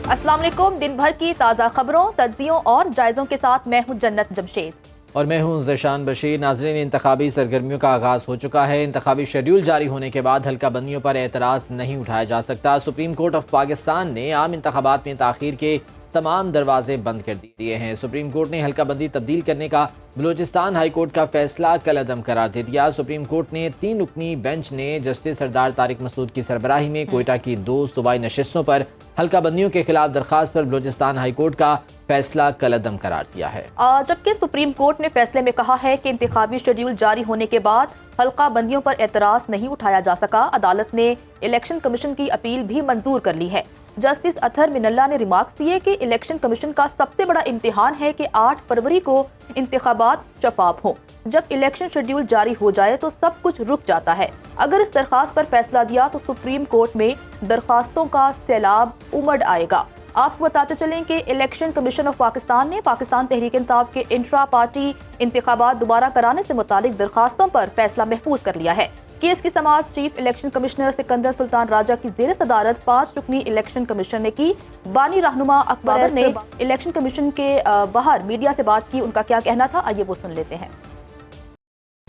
अस्सलाम वालेकुम। दिन भर की ताज़ा खबरों, तज्जियों और जायज़ों के साथ मैं हूं जन्नत जमशेद और मैं हूं ज़ेशान बशीर। नाज़रीन, इंतखाबी सरगर्मियों का आगाज़ हो चुका है। इंतखाबी शेड्यूल जारी होने के बाद हल्का बंदियों पर एतराज़ नहीं उठाया जा सकता। सुप्रीम कोर्ट ऑफ पाकिस्तान ने आम इंतखाबात में ताख़ीर के तमाम दरवाजे बंद कर दिए हैं। सुप्रीम कोर्ट ने हल्का बंदी तब्दील करने का बलूचिस्तान हाई कोर्ट का फैसला कल अदम करार दे दिया। सुप्रीम कोर्ट ने 3 रुकनी बेंच ने जस्टिस सरदार तारिक मसूद की सरबराही में कोयटा की 2 सूबाई नशिस्तों पर हल्का बंदियों के खिलाफ दरखास्त पर बलूचिस्तान हाई कोर्ट का फैसला कल अदम करार दिया है। जबकि सुप्रीम कोर्ट ने फैसले में कहा है कि इंतखाबी शेड्यूल जारी होने के बाद हल्का बंदियों पर एतराज नहीं उठाया जा सका। अदालत ने इलेक्शन कमीशन की अपील भी मंजूर कर ली है। जस्टिस अतहर मिनल्ला ने रिमार्क्स दिए कि इलेक्शन कमीशन का सबसे बड़ा इम्तिहान है कि 8 फरवरी को इंतखाबात शफाफ हो। जब इलेक्शन शेड्यूल जारी हो जाए तो सब कुछ रुक जाता है। अगर इस दरखास्त पर फैसला दिया तो सुप्रीम कोर्ट में दरखास्तों का सैलाब उमड़ आएगा। आपको बताते चलें कि इलेक्शन कमीशन ऑफ पाकिस्तान ने पाकिस्तान तहरीक इंसाफ के इंट्रा पार्टी इंतखाबात दोबारा कराने से मुतालिक दरखास्तों पर फैसला महफूज कर लिया है। केस की समाअत chief election commissioner Sikandar Sultan Raja की जेर सदारत 5 रुकनी इलेक्शन कमीशन ने की। बानी रहनुमा अकबर ने इलेक्शन कमीशन के बाहर मीडिया से बात की। उनका क्या कहना था, आइए वो सुन लेते हैं।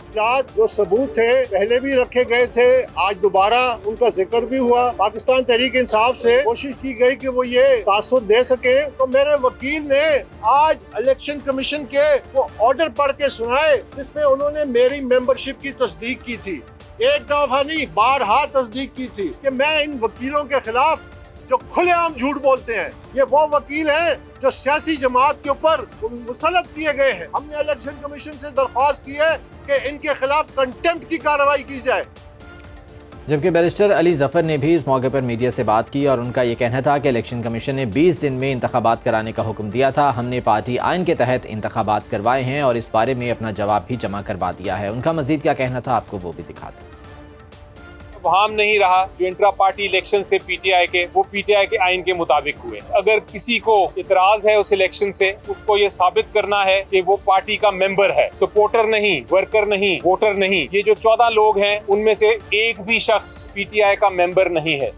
जो सबूत थे पहले भी रखे गए थे, आज दोबारा उनका जिक्र भी हुआ। पाकिस्तान तहरीक इंसाफ से कोशिश की गई कि वो ये तासुर दे सके, तो मेरे वकील ने आज इलेक्शन कमीशन के वो ऑर्डर पढ़ के सुनाए जिसमें उन्होंने मेरी मेंबरशिप की तस्दीक की थी। एक दफा नहीं, बारहा तस्दीक की थी कि मैं इन वकीलों के खिलाफ जो खुलेआम झूठ बोलते हैं, ये वो वकील हैं जो सियासी जमात के ऊपर मुसल्लत किए गए हैं। हमने इलेक्शन कमीशन से दरख्वास्त की है कि इनके खिलाफ कंटेम्प्ट की कार्रवाई की जाए। जबकि बैरिस्टर अली जफर ने भी इस मौके पर मीडिया से बात की और उनका ये कहना था कि इलेक्शन कमीशन ने 20 दिन में इंतखाबात कराने का हुक्म दिया था। हमने पार्टी आइन के तहत इंतखाबात करवाए हैं और इस बारे में अपना जवाब भी जमा करवा दिया है। उनका मजीद क्या कहना था, आपको वो भी दिखाते। वहां नहीं रहा जो इंट्रा पार्टी इलेक्शंस थे पीटीआई के, वो पीटीआई के आइन के मुताबिक हुए। अगर किसी को इतराज है उस इलेक्शन से, उसको ये साबित करना है कि वो पार्टी का मेंबर है, सपोर्टर नहीं, वर्कर नहीं, वोटर नहीं। ये जो 14 लोग हैं उनमें से एक भी शख्स पीटीआई का मेंबर नहीं है।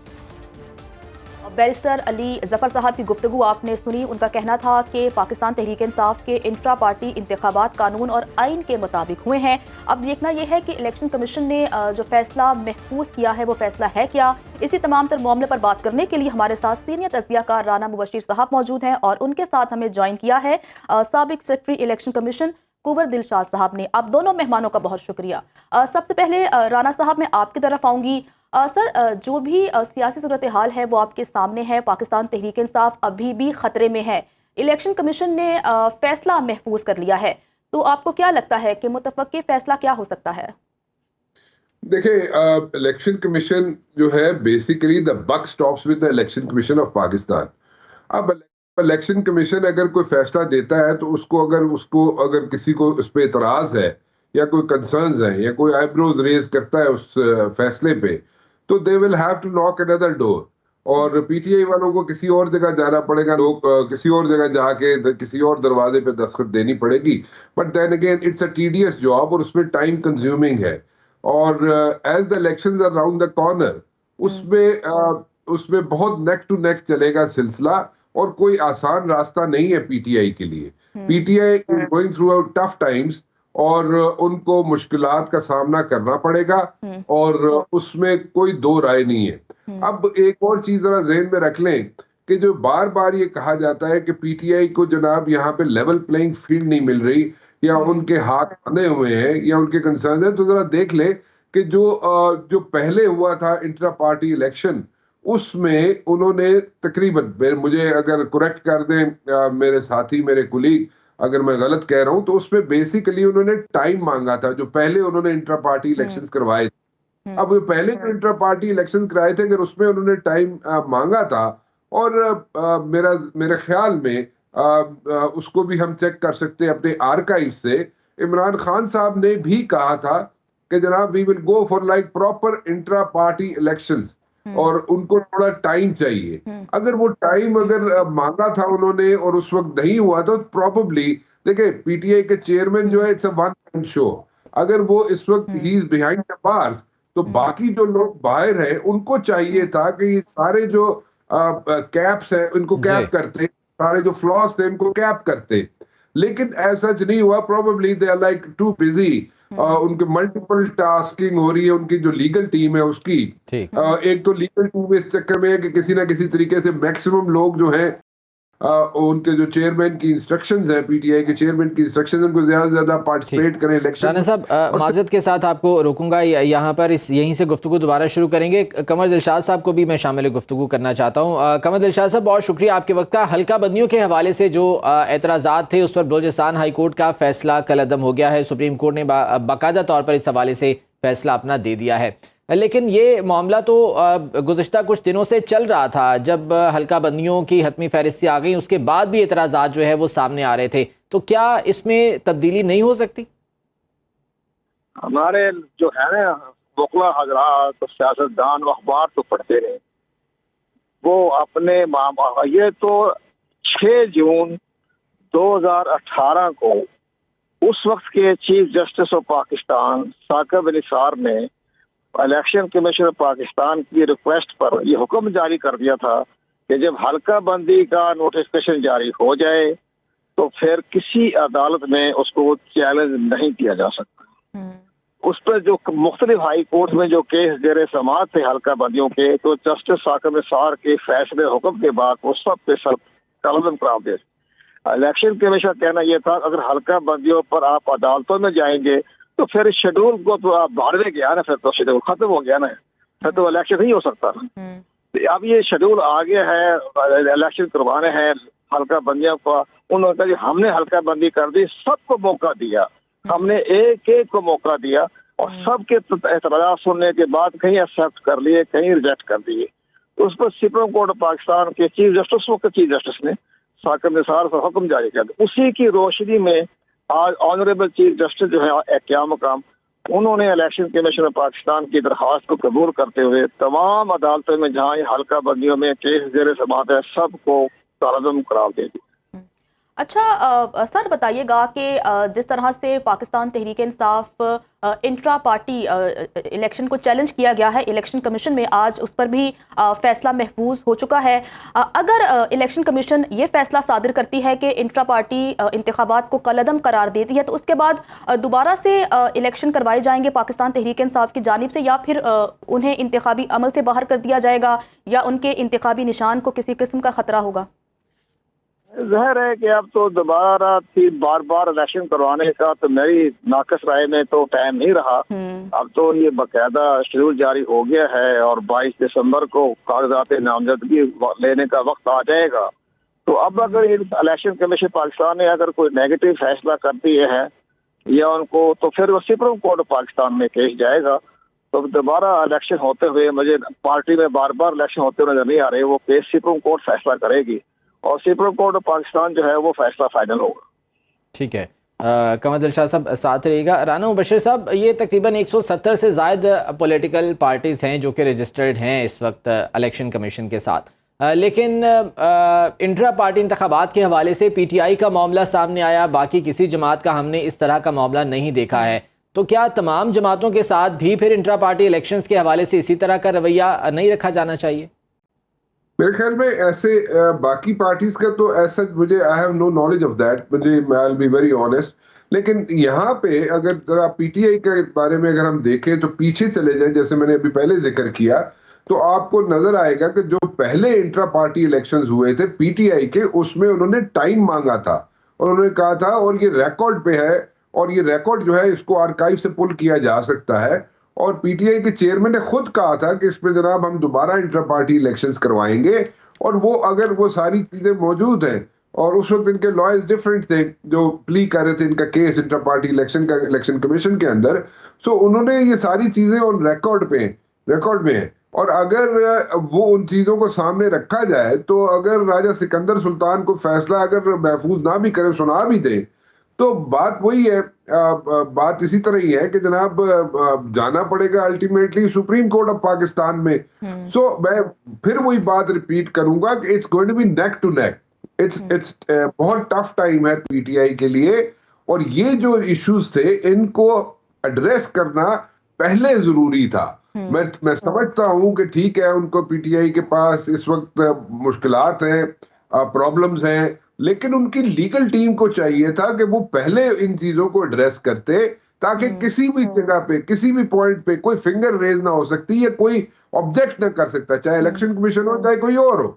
बैरिस्टर अली जफर साहब की गुफ्तगू आपने सुनी। उनका कहना था कि पाकिस्तान तहरीक इंसाफ के इंट्रा पार्टी इंतखाबात कानून और आइन के मुताबिक हुए हैं। अब देखना यह है कि इलेक्शन कमीशन ने जो फैसला महफूज किया है वो फैसला है क्या। इसी तमाम तर मामले पर बात करने के लिए हमारे साथ सीनियर तज्जियाकार राना मुबशीर साहब मौजूद हैं और उनके साथ हमें ज्वाइन किया है साबिक सेक्रेटरी इलेक्शन कमीशन कुंवर दिलशाद साहब ने। आप दोनों मेहमानों का बहुत शुक्रिया। सबसे पहले राना साहब, मैं आपकी तरफ आऊँगी। सर, जो भी सियासी सूरत हाल है वो आपके सामने है। पाकिस्तान तहरीक इंसाफ अभी भी खतरे में है। इलेक्शन कमीशन ने फैसला महफूज कर लिया है, तो आपको क्या लगता है कि मुतवक्की फैसला क्या हो सकता है? देखिए, इलेक्शन कमीशन जो है basically the buck stops with the election commission of Pakistan. अब इलेक्शन कमीशन अगर कोई फैसला देता है तो अगर किसी को उस पर इतराज है या कोई कंसर्न्स है या कोई आईब्रोज रेज करता है उस फैसले पे, तो they will have to knock another door. और पीटीआई वालों को किसी और जगह जाना पड़ेगा, लोग किसी और जगह जाके किसी और दरवाजे पे दस्तखत देनी पड़ेगी। But then again it's a tedious job और उसमें टाइम कंज्यूमिंग है। और as the elections are round the corner, उसमें बहुत नेक टू नेक चलेगा सिलसिला और कोई आसान रास्ता नहीं है पीटीआई के लिए। PTI is going through out tough times और उनको मुश्किलात का सामना करना पड़ेगा और उसमें कोई दो राय नहीं है। अब एक और चीज जरा ज़हन में रख लें कि जो बार बार ये कहा जाता है कि पीटीआई को जनाब यहाँ पे लेवल प्लेइंग फील्ड नहीं मिल रही या उनके हाथ बंधे हुए हैं या उनके कंसर्न है, तो जरा देख ले कि जो पहले हुआ था इंट्रा पार्टी इलेक्शन, उसमें उन्होंने तकरीबन, मुझे अगर करेक्ट कर दें मेरे साथी, मेरे कुलीग, अगर मैं गलत कह रहा हूं, तो उसमें बेसिकली उन्होंने टाइम मांगा था जो पहले उन्होंने इंट्रा पार्टी इलेक्शंस करवाए थे। अब पहले जो इंट्रा पार्टी इलेक्शंस कराए थे, अगर उसमें उन्होंने टाइम मांगा था और मेरे ख्याल में उसको भी हम चेक कर सकते हैं अपने आर्काइव से, इमरान खान साहब ने भी कहा था कि जनाब we will go for like proper intra party elections और उनको थोड़ा टाइम चाहिए। अगर वो टाइम मांगा था उन्होंने और उस वक्त नहीं हुआ तो प्रोबेबली, देखिए पीटीआई के चेयरमैन जो है it's a one man show. अगर वो इस वक्त he is behind the bars, तो बाकी जो लोग बाहर हैं उनको चाहिए था कि ये सारे जो कैप्स है इनको कैप करते, सारे जो फ्लॉस थे इनको कैप करते, लेकिन ऐसा नहीं हुआ। Probably they are like too busy, उनके मल्टीपल टास्किंग हो रही है, उनकी जो लीगल टीम है उसकी। एक तो लीगल टीम इस चक्कर में है कि किसी ना किसी तरीके से मैक्सिमम लोग जो हैं उनके जो चेयरमैन की इंस्ट्रक्शंस है, पीटीआई के चेयरमैन की इंस्ट्रक्शंस, उनको ज्यादा से ज्यादा पार्टिसिपेट करें इलेक्शन। राना साहब, माजरत के साथ आपको रोकूंगा, यहाँ पर यहीं से गुफ्तगू दोबारा शुरू करेंगे। कमर दिलशाद साहब को भी मैं शामिल गुफ्तगू करना चाहता हूँ। कमर दिलशाद साहब, बहुत शुक्रिया आपके वक्त का। हल्का बंदियों के हवाले से जो एतराज़ात थे उस पर बलोचिस्तान हाई कोर्ट का फैसला कलअदम हो गया है। सुप्रीम कोर्ट ने बाकायदा तौर पर इस हवाले से फैसला अपना दे दिया है, लेकिन ये मामला तो गुज़िश्ता कुछ दिनों से चल रहा था। जब हल्का बंदियों की हतमी फहरिस्तें आ गई उसके बाद भी एतराज़ात जो है वो सामने आ रहे थे, तो क्या इसमें तब्दीली नहीं हो सकती? हमारे जो है ना वकला हजरात तो सियासतदान अखबार तो पढ़ते रहे, वो अपने ये तो 6 जून 2018 को उस वक्त के chief justice of Pakistan Saqib Nisar ने इलेक्शन कमीशन पाकिस्तान की रिक्वेस्ट पर यह हुक्म जारी कर दिया था कि जब हल्का बंदी का नोटिफिकेशन जारी हो जाए तो फिर किसी अदालत में उसको चैलेंज नहीं किया जा सकता। उस पर जो मुख्तलिफ हाई कोर्ट में जो केस जेर समाअत थे हल्का बंदियों के, तो जस्टिस साकिब निसार के फैसले हुक्म के बाद वो सब पे सब कलम करार दे। इलेक्शन कमीशन का कहना यह था अगर हल्का बंदियों पर आप अदालतों में जाएंगे तो फिर शेड्यूल को तो आप बाढ़ गया ना, फिर तो शेड्यूल खत्म हो गया ना, फिर तो इलेक्शन नहीं हो सकता ना। अब ये शेड्यूल आ गया है, इलेक्शन करवाने हैं हल्का बंदियों का। उन्होंने कहा जी हमने हल्का बंदी कर दी, सबको मौका दिया, हमने एक एक को मौका दिया और सबके एतराज़ सुनने के बाद कहीं एक्सेप्ट कर लिए, कहीं रिजेक्ट कर दिए। तो उस पर सुप्रीम कोर्ट ऑफ पाकिस्तान के चीफ जस्टिस ने साकिब निसार से हुक्म जारी किया। उसी की रोशनी में आज ऑनरेबल चीफ जस्टिस जो है क्या मकाम, उन्होंने इलेक्शन कमीशन पाकिस्तान की दरख्वास्त को कबूल करते हुए तमाम अदालतों में जहां हल्का बंदियों में केस जेर समाअत है सबको कलअदम करार दे दी। अच्छा सर, बताइएगा कि जिस तरह से Pakistan Tehreek Insaf intra party election को चैलेंज किया गया है इलेक्शन कमीशन में, आज उस पर भी फैसला महफूज हो चुका है। अगर इलेक्शन कमीशन ये फैसला सादिर करती है कि इंट्रा पार्टी इंतखाबात को कलअदम करार देती है, तो उसके बाद दोबारा से इलेक्शन करवाए जाएंगे पाकिस्तान तहरीक इंसाफ की जानिब से, या फिर उन्हें इंतखाबी अमल से बाहर कर दिया जाएगा, या उनके इंतखाबी निशान को किसी किस्म का खतरा होगा? ज़ाहिर है कि अब तो दोबारा बार बार इलेक्शन करवाने का तो मेरी नाकस राय में तो टाइम नहीं रहा। अब तो ये बाकायदा शेड्यूल जारी हो गया है और 22 दिसंबर को कागजात नामजदगी लेने का वक्त आ जाएगा। तो अब अगर इलेक्शन कमीशन पाकिस्तान ने अगर कोई नेगेटिव फैसला कर दिए है या उनको, तो फिर वो सुप्रीम कोर्ट ऑफ पाकिस्तान में केस जाएगा। तो दोबारा इलेक्शन होते हुए मुझे पार्टी में बार बार इलेक्शन होते हुए नजर नहीं आ रहे, वो केस सुप्रीम कोर्ट फैसला करेगी और सुप्रीम कोर्ट ऑफ पाकिस्तान जो है वो फैसला फाइनल होगा। ठीक है, कमर दिलशाद साहब साथ रहिएगा। राना मुबशिर साहब, ये तकरीबन 170 से ज़ायद पॉलिटिकल पार्टीज़ हैं जो कि रजिस्टर्ड हैं इस वक्त इलेक्शन कमीशन के साथ, लेकिन इंट्रा पार्टी इंतखाबात के हवाले से पीटीआई का मामला सामने आया, बाकी किसी जमात का हमने इस तरह का मामला नहीं देखा है। तो क्या तमाम जमातों के साथ भी फिर इंट्रा पार्टी इलेक्शंस के हवाले से इसी तरह का रवैया नहीं रखा जाना चाहिए? मेरे ख्याल में ऐसे बाकी पार्टीज का तो ऐसा मुझे I have no knowledge of that, मुझे I will be very honest. लेकिन यहाँ पे अगर जरा पीटीआई के बारे में अगर हम देखें तो पीछे चले जाएं, जैसे मैंने अभी पहले जिक्र किया, तो आपको नजर आएगा कि जो पहले इंट्रा पार्टी इलेक्शंस हुए थे पीटीआई के, उसमें उन्होंने टाइम मांगा था और उन्होंने कहा था, और ये रिकॉर्ड पे है, और ये रिकॉर्ड जो है इसको आर्काइव से पुल किया जा सकता है। और पीटीआई के चेयरमैन ने खुद कहा था कि इसमें जनाब हम दोबारा इंटर पार्टी इलेक्शंस करवाएंगे, और वो अगर वो सारी चीजें मौजूद हैं, और उस वक्त इनके लॉयर्स डिफरेंट थे जो प्ली कर रहे थे इनका केस इंटर पार्टी इलेक्शन का इलेक्शन कमीशन के अंदर, सो उन्होंने ये सारी चीजें ऑन रिकॉर्ड में है। और अगर वो उन चीजों को सामने रखा जाए तो अगर राजा सिकंदर सुल्तान को फैसला अगर महफूज ना भी करे, सुना भी दे, तो बात वही है, बात इसी तरह ही है कि जनाब जाना पड़ेगा ultimately supreme court of Pakistan में। सो मैं फिर वही बात रिपीट करूंगा कि it's going to be neck to neck. It's बहुत टफ टाइम है पीटीआई के लिए, और ये जो इश्यूज थे इनको एड्रेस करना पहले जरूरी था। मैं समझता हूं कि ठीक है, उनको पीटीआई के पास इस वक्त मुश्किलात हैं, प्रॉब्लम्स हैं, लेकिन उनकी लीगल टीम को चाहिए था कि वो पहले इन चीजों को एड्रेस करते, ताकि किसी भी जगह पे, किसी भी पॉइंट पे कोई फिंगर रेज ना हो सकती या कोई ऑब्जेक्ट ना कर सकता, चाहे इलेक्शन कमीशन हो चाहे कोई और हो।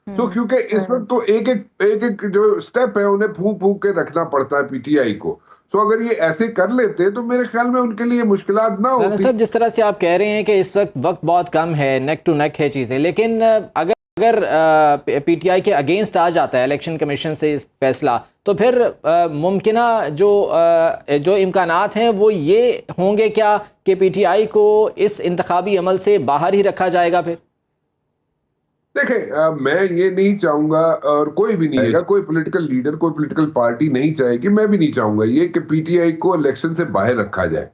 तो क्योंकि इस वक्त तो एक एक जो स्टेप है उन्हें फूंक फूंक के रखना पड़ता है पीटीआई को। तो अगर ये ऐसे कर लेते तो मेरे ख्याल में उनके लिए मुश्किलात ना होती। सब जिस तरह से आप कह रहे हैं कि इस वक्त बहुत कम है, नेक टू नेक है चीज़ें, लेकिन अगर पीटीआई के अगेंस्ट आ जाता है इलेक्शन कमीशन से इस फैसला, तो फिर मुमकिना जो इम्कानात हैं वो ये होंगे क्या कि पीटीआई को इस इंतखाबी अमल से बाहर ही रखा जाएगा? फिर देखें, मैं ये नहीं चाहूंगा और कोई भी नहीं चाहेगा, कोई पॉलिटिकल लीडर, कोई पॉलिटिकल पार्टी नहीं चाहेगी, मैं भी नहीं चाहूंगा ये कि पीटीआई को इलेक्शन से बाहर रखा जाए।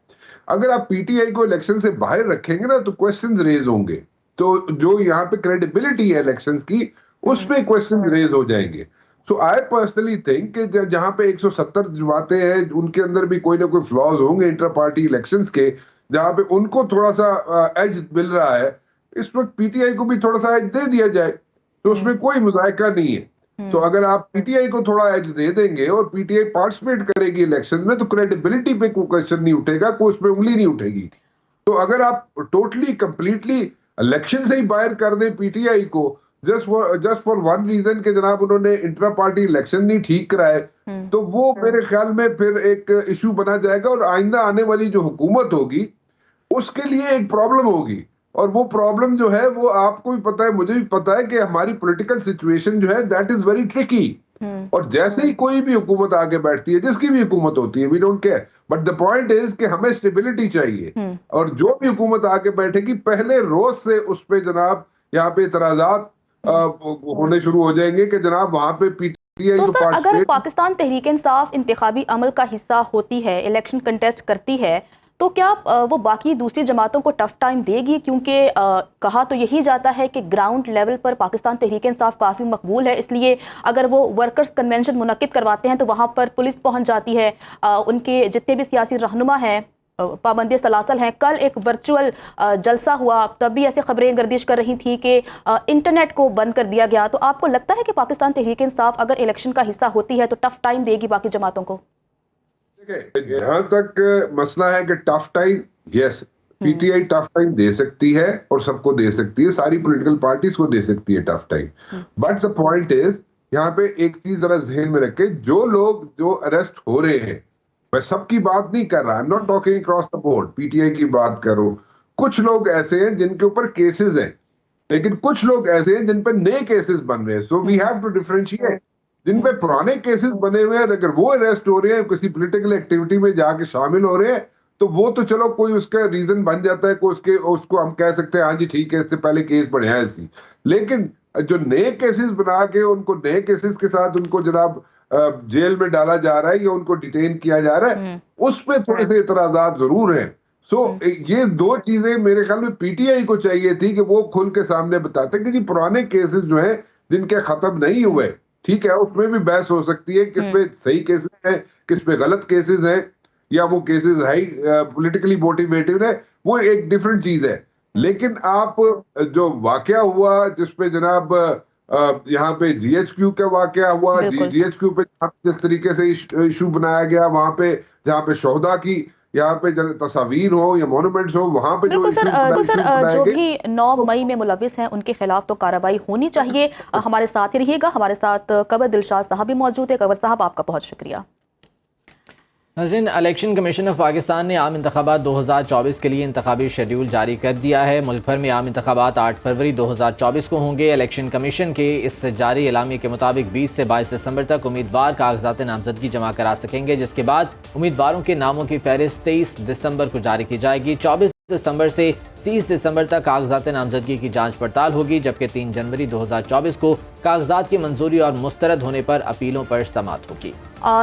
अगर आप पीटीआई को इलेक्शन से बाहर रखेंगे ना तो क्वेश्चंस रेज होंगे, तो जो यहाँ पे क्रेडिबिलिटी है इलेक्शंस की उसमें क्वेश्चंस रेज हो जाएंगे। सो आई पर्सनली थिंक कि जहाँ पे 170 जमातें हैं उनके अंदर भी कोई ना कोई फ्लॉज होंगे इंटर पार्टी इलेक्शंस के, जहाँ पे उनको थोड़ा सा एज मिल रहा है, इस वक्त पीटीआई को भी थोड़ा सा एज दे दिया जाए, तो उसमें कोई मुज़ायका नहीं है। तो अगर आप पीटीआई को थोड़ा एज दे देंगे और पीटीआई पार्टिसिपेट करेगी इलेक्शन में, तो क्रेडिबिलिटी पे कोई क्वेश्चन नहीं उठेगा, कोई उसमें उंगली नहीं उठेगी। तो अगर आप टोटली कंप्लीटली इलेक्शन से ही बाहर कर दें पीटीआई को जस्ट फॉर वन रीजन के जनाब उन्होंने इंट्रा पार्टी इलेक्शन नहीं ठीक कराए, तो वो मेरे ख्याल में फिर एक इशू बना जाएगा और आइंदा आने वाली जो हुकूमत होगी उसके लिए एक प्रॉब्लम होगी। और वो प्रॉब्लम जो है वो आपको भी पता है, मुझे भी पता है कि हमारी पॉलिटिकल सिचुएशन जो है दैट इज वेरी ट्रिकी। और जैसे ही कोई भी हुकूमत आके बैठती है, जिसकी भी हुकूमत होती है, we don't care, but the point is कि हमें स्टेबिलिटी चाहिए। और जो भी हुकूमत आके बैठेगी पहले रोज से उस पे जनाब यहाँ पे इतराजात होने शुरू हो जाएंगे कि जनाब वहां पे पीटीआई तो सर, अगर पाकिस्तान तहरीक इंसाफ इंतखाबी अमल का हिस्सा होती है, इलेक्शन कंटेस्ट करती है, तो क्या वो बाकी दूसरी जमातों को टफ टाइम देगी? क्योंकि कहा तो यही जाता है कि ग्राउंड लेवल पर पाकिस्तान तहरीक इंसाफ काफ़ी मकबूल है, इसलिए अगर वो वर्कर्स कन्वेंशन मुनक्किद करवाते हैं तो वहाँ पर पुलिस पहुँच जाती है, उनके जितने भी सियासी रहनुमा हैं, पाबंदी सलासल हैं। कल एक वर्चुअल जलसा हुआ, तब भी ऐसे खबरें गर्दिश कर रही थी कि इंटरनेट को बंद कर दिया गया। तो आपको लगता है कि पाकिस्तान तहरीक इंसाफ अगर इलेक्शन का हिस्सा होती है तो टफ टाइम देगी बाकी जमातों को? जहां तक मसला है कि tough time, yes, PTI tough time दे सकती है और सबको दे सकती है, सारी पॉलिटिकल पार्टीज को दे सकती है tough time. But the point is, यहाँ पे एक चीज जरा ज़हन में रखे, जो लोग जो अरेस्ट हो रहे हैं, मैं सबकी बात नहीं कर रहा, I am not talking across the board, PTI की बात करो। कुछ लोग ऐसे हैं जिनके ऊपर केसेस हैं, लेकिन कुछ लोग ऐसे हैं जिन पर नए केसेस बन रहे हैं। So we have to differentiate. जिन पे पुराने केसेस बने हुए हैं, अगर वो अरेस्ट हो रहे हैं, किसी पॉलिटिकल एक्टिविटी में जाके शामिल हो रहे हैं, तो वो तो चलो कोई उसका रीजन बन जाता है, कोई उसको हम कह सकते हैं हाँ जी ठीक है, इससे पहले केस बढ़े हैं ऐसी। लेकिन जो नए केसेस बना के उनको नए केसेस के साथ उनको जनाब जेल में डाला जा रहा है या उनको डिटेन किया जा रहा है, उस पर थोड़े से इतराजात जरूर हैं। सो ये दो चीजें मेरे ख्याल में पीटीआई को चाहिए थी कि वो खुल के सामने बताते कि जी पुराने केसेस जो है जिनके खत्म नहीं हुए, ठीक है, उसमें भी बहस हो सकती है किस पे सही केसेस हैं, किस पे गलत केसेस हैं, या वो केसेस है पॉलिटिकली मोटिवेटेड है, वो एक डिफरेंट चीज है। लेकिन आप जो वाकया हुआ जिसपे जनाब यहाँ पे जीएचक्यू का वाकया हुआ, जीएचक्यू पे जिस तरीके से इशू बनाया गया, वहां पे जहाँ पे शोहदा की यहाँ पे तस्वीर हो या मोनूमेंट्स हो, वहाँ पे जो जो भी 9 मई में मुलविस हैं उनके खिलाफ तो कार्रवाई होनी चाहिए। हमारे साथ ही रहिएगा, हमारे साथ कवर दिलशाद साहब भी मौजूद है। कवर साहब, आपका बहुत शुक्रिया। नाज़रीन, इलेक्शन कमीशन ऑफ पाकिस्तान ने आम इंतखाबात 2024 के लिए इंतखाबी शेड्यूल जारी कर दिया है। मुल्क भर में आम इंतखाबात 8 फरवरी 2024 को होंगे। इलेक्शन कमीशन के इस जारी एलामी के मुताबिक 20 से 22 दिसंबर तक उम्मीदवार कागजात नामजदगी जमा करा सकेंगे, जिसके बाद उम्मीदवारों के नामों की फहरिस्त 23 दिसंबर को जारी की जाएगी। 24 दिसंबर से 30 दिसंबर तक कागजात नामजदगी की जांच पड़ताल होगी, जबकि 3 जनवरी 2024 को कागजात की मंजूरी और मुस्तरद होने पर अपीलों पर समाअत होगी।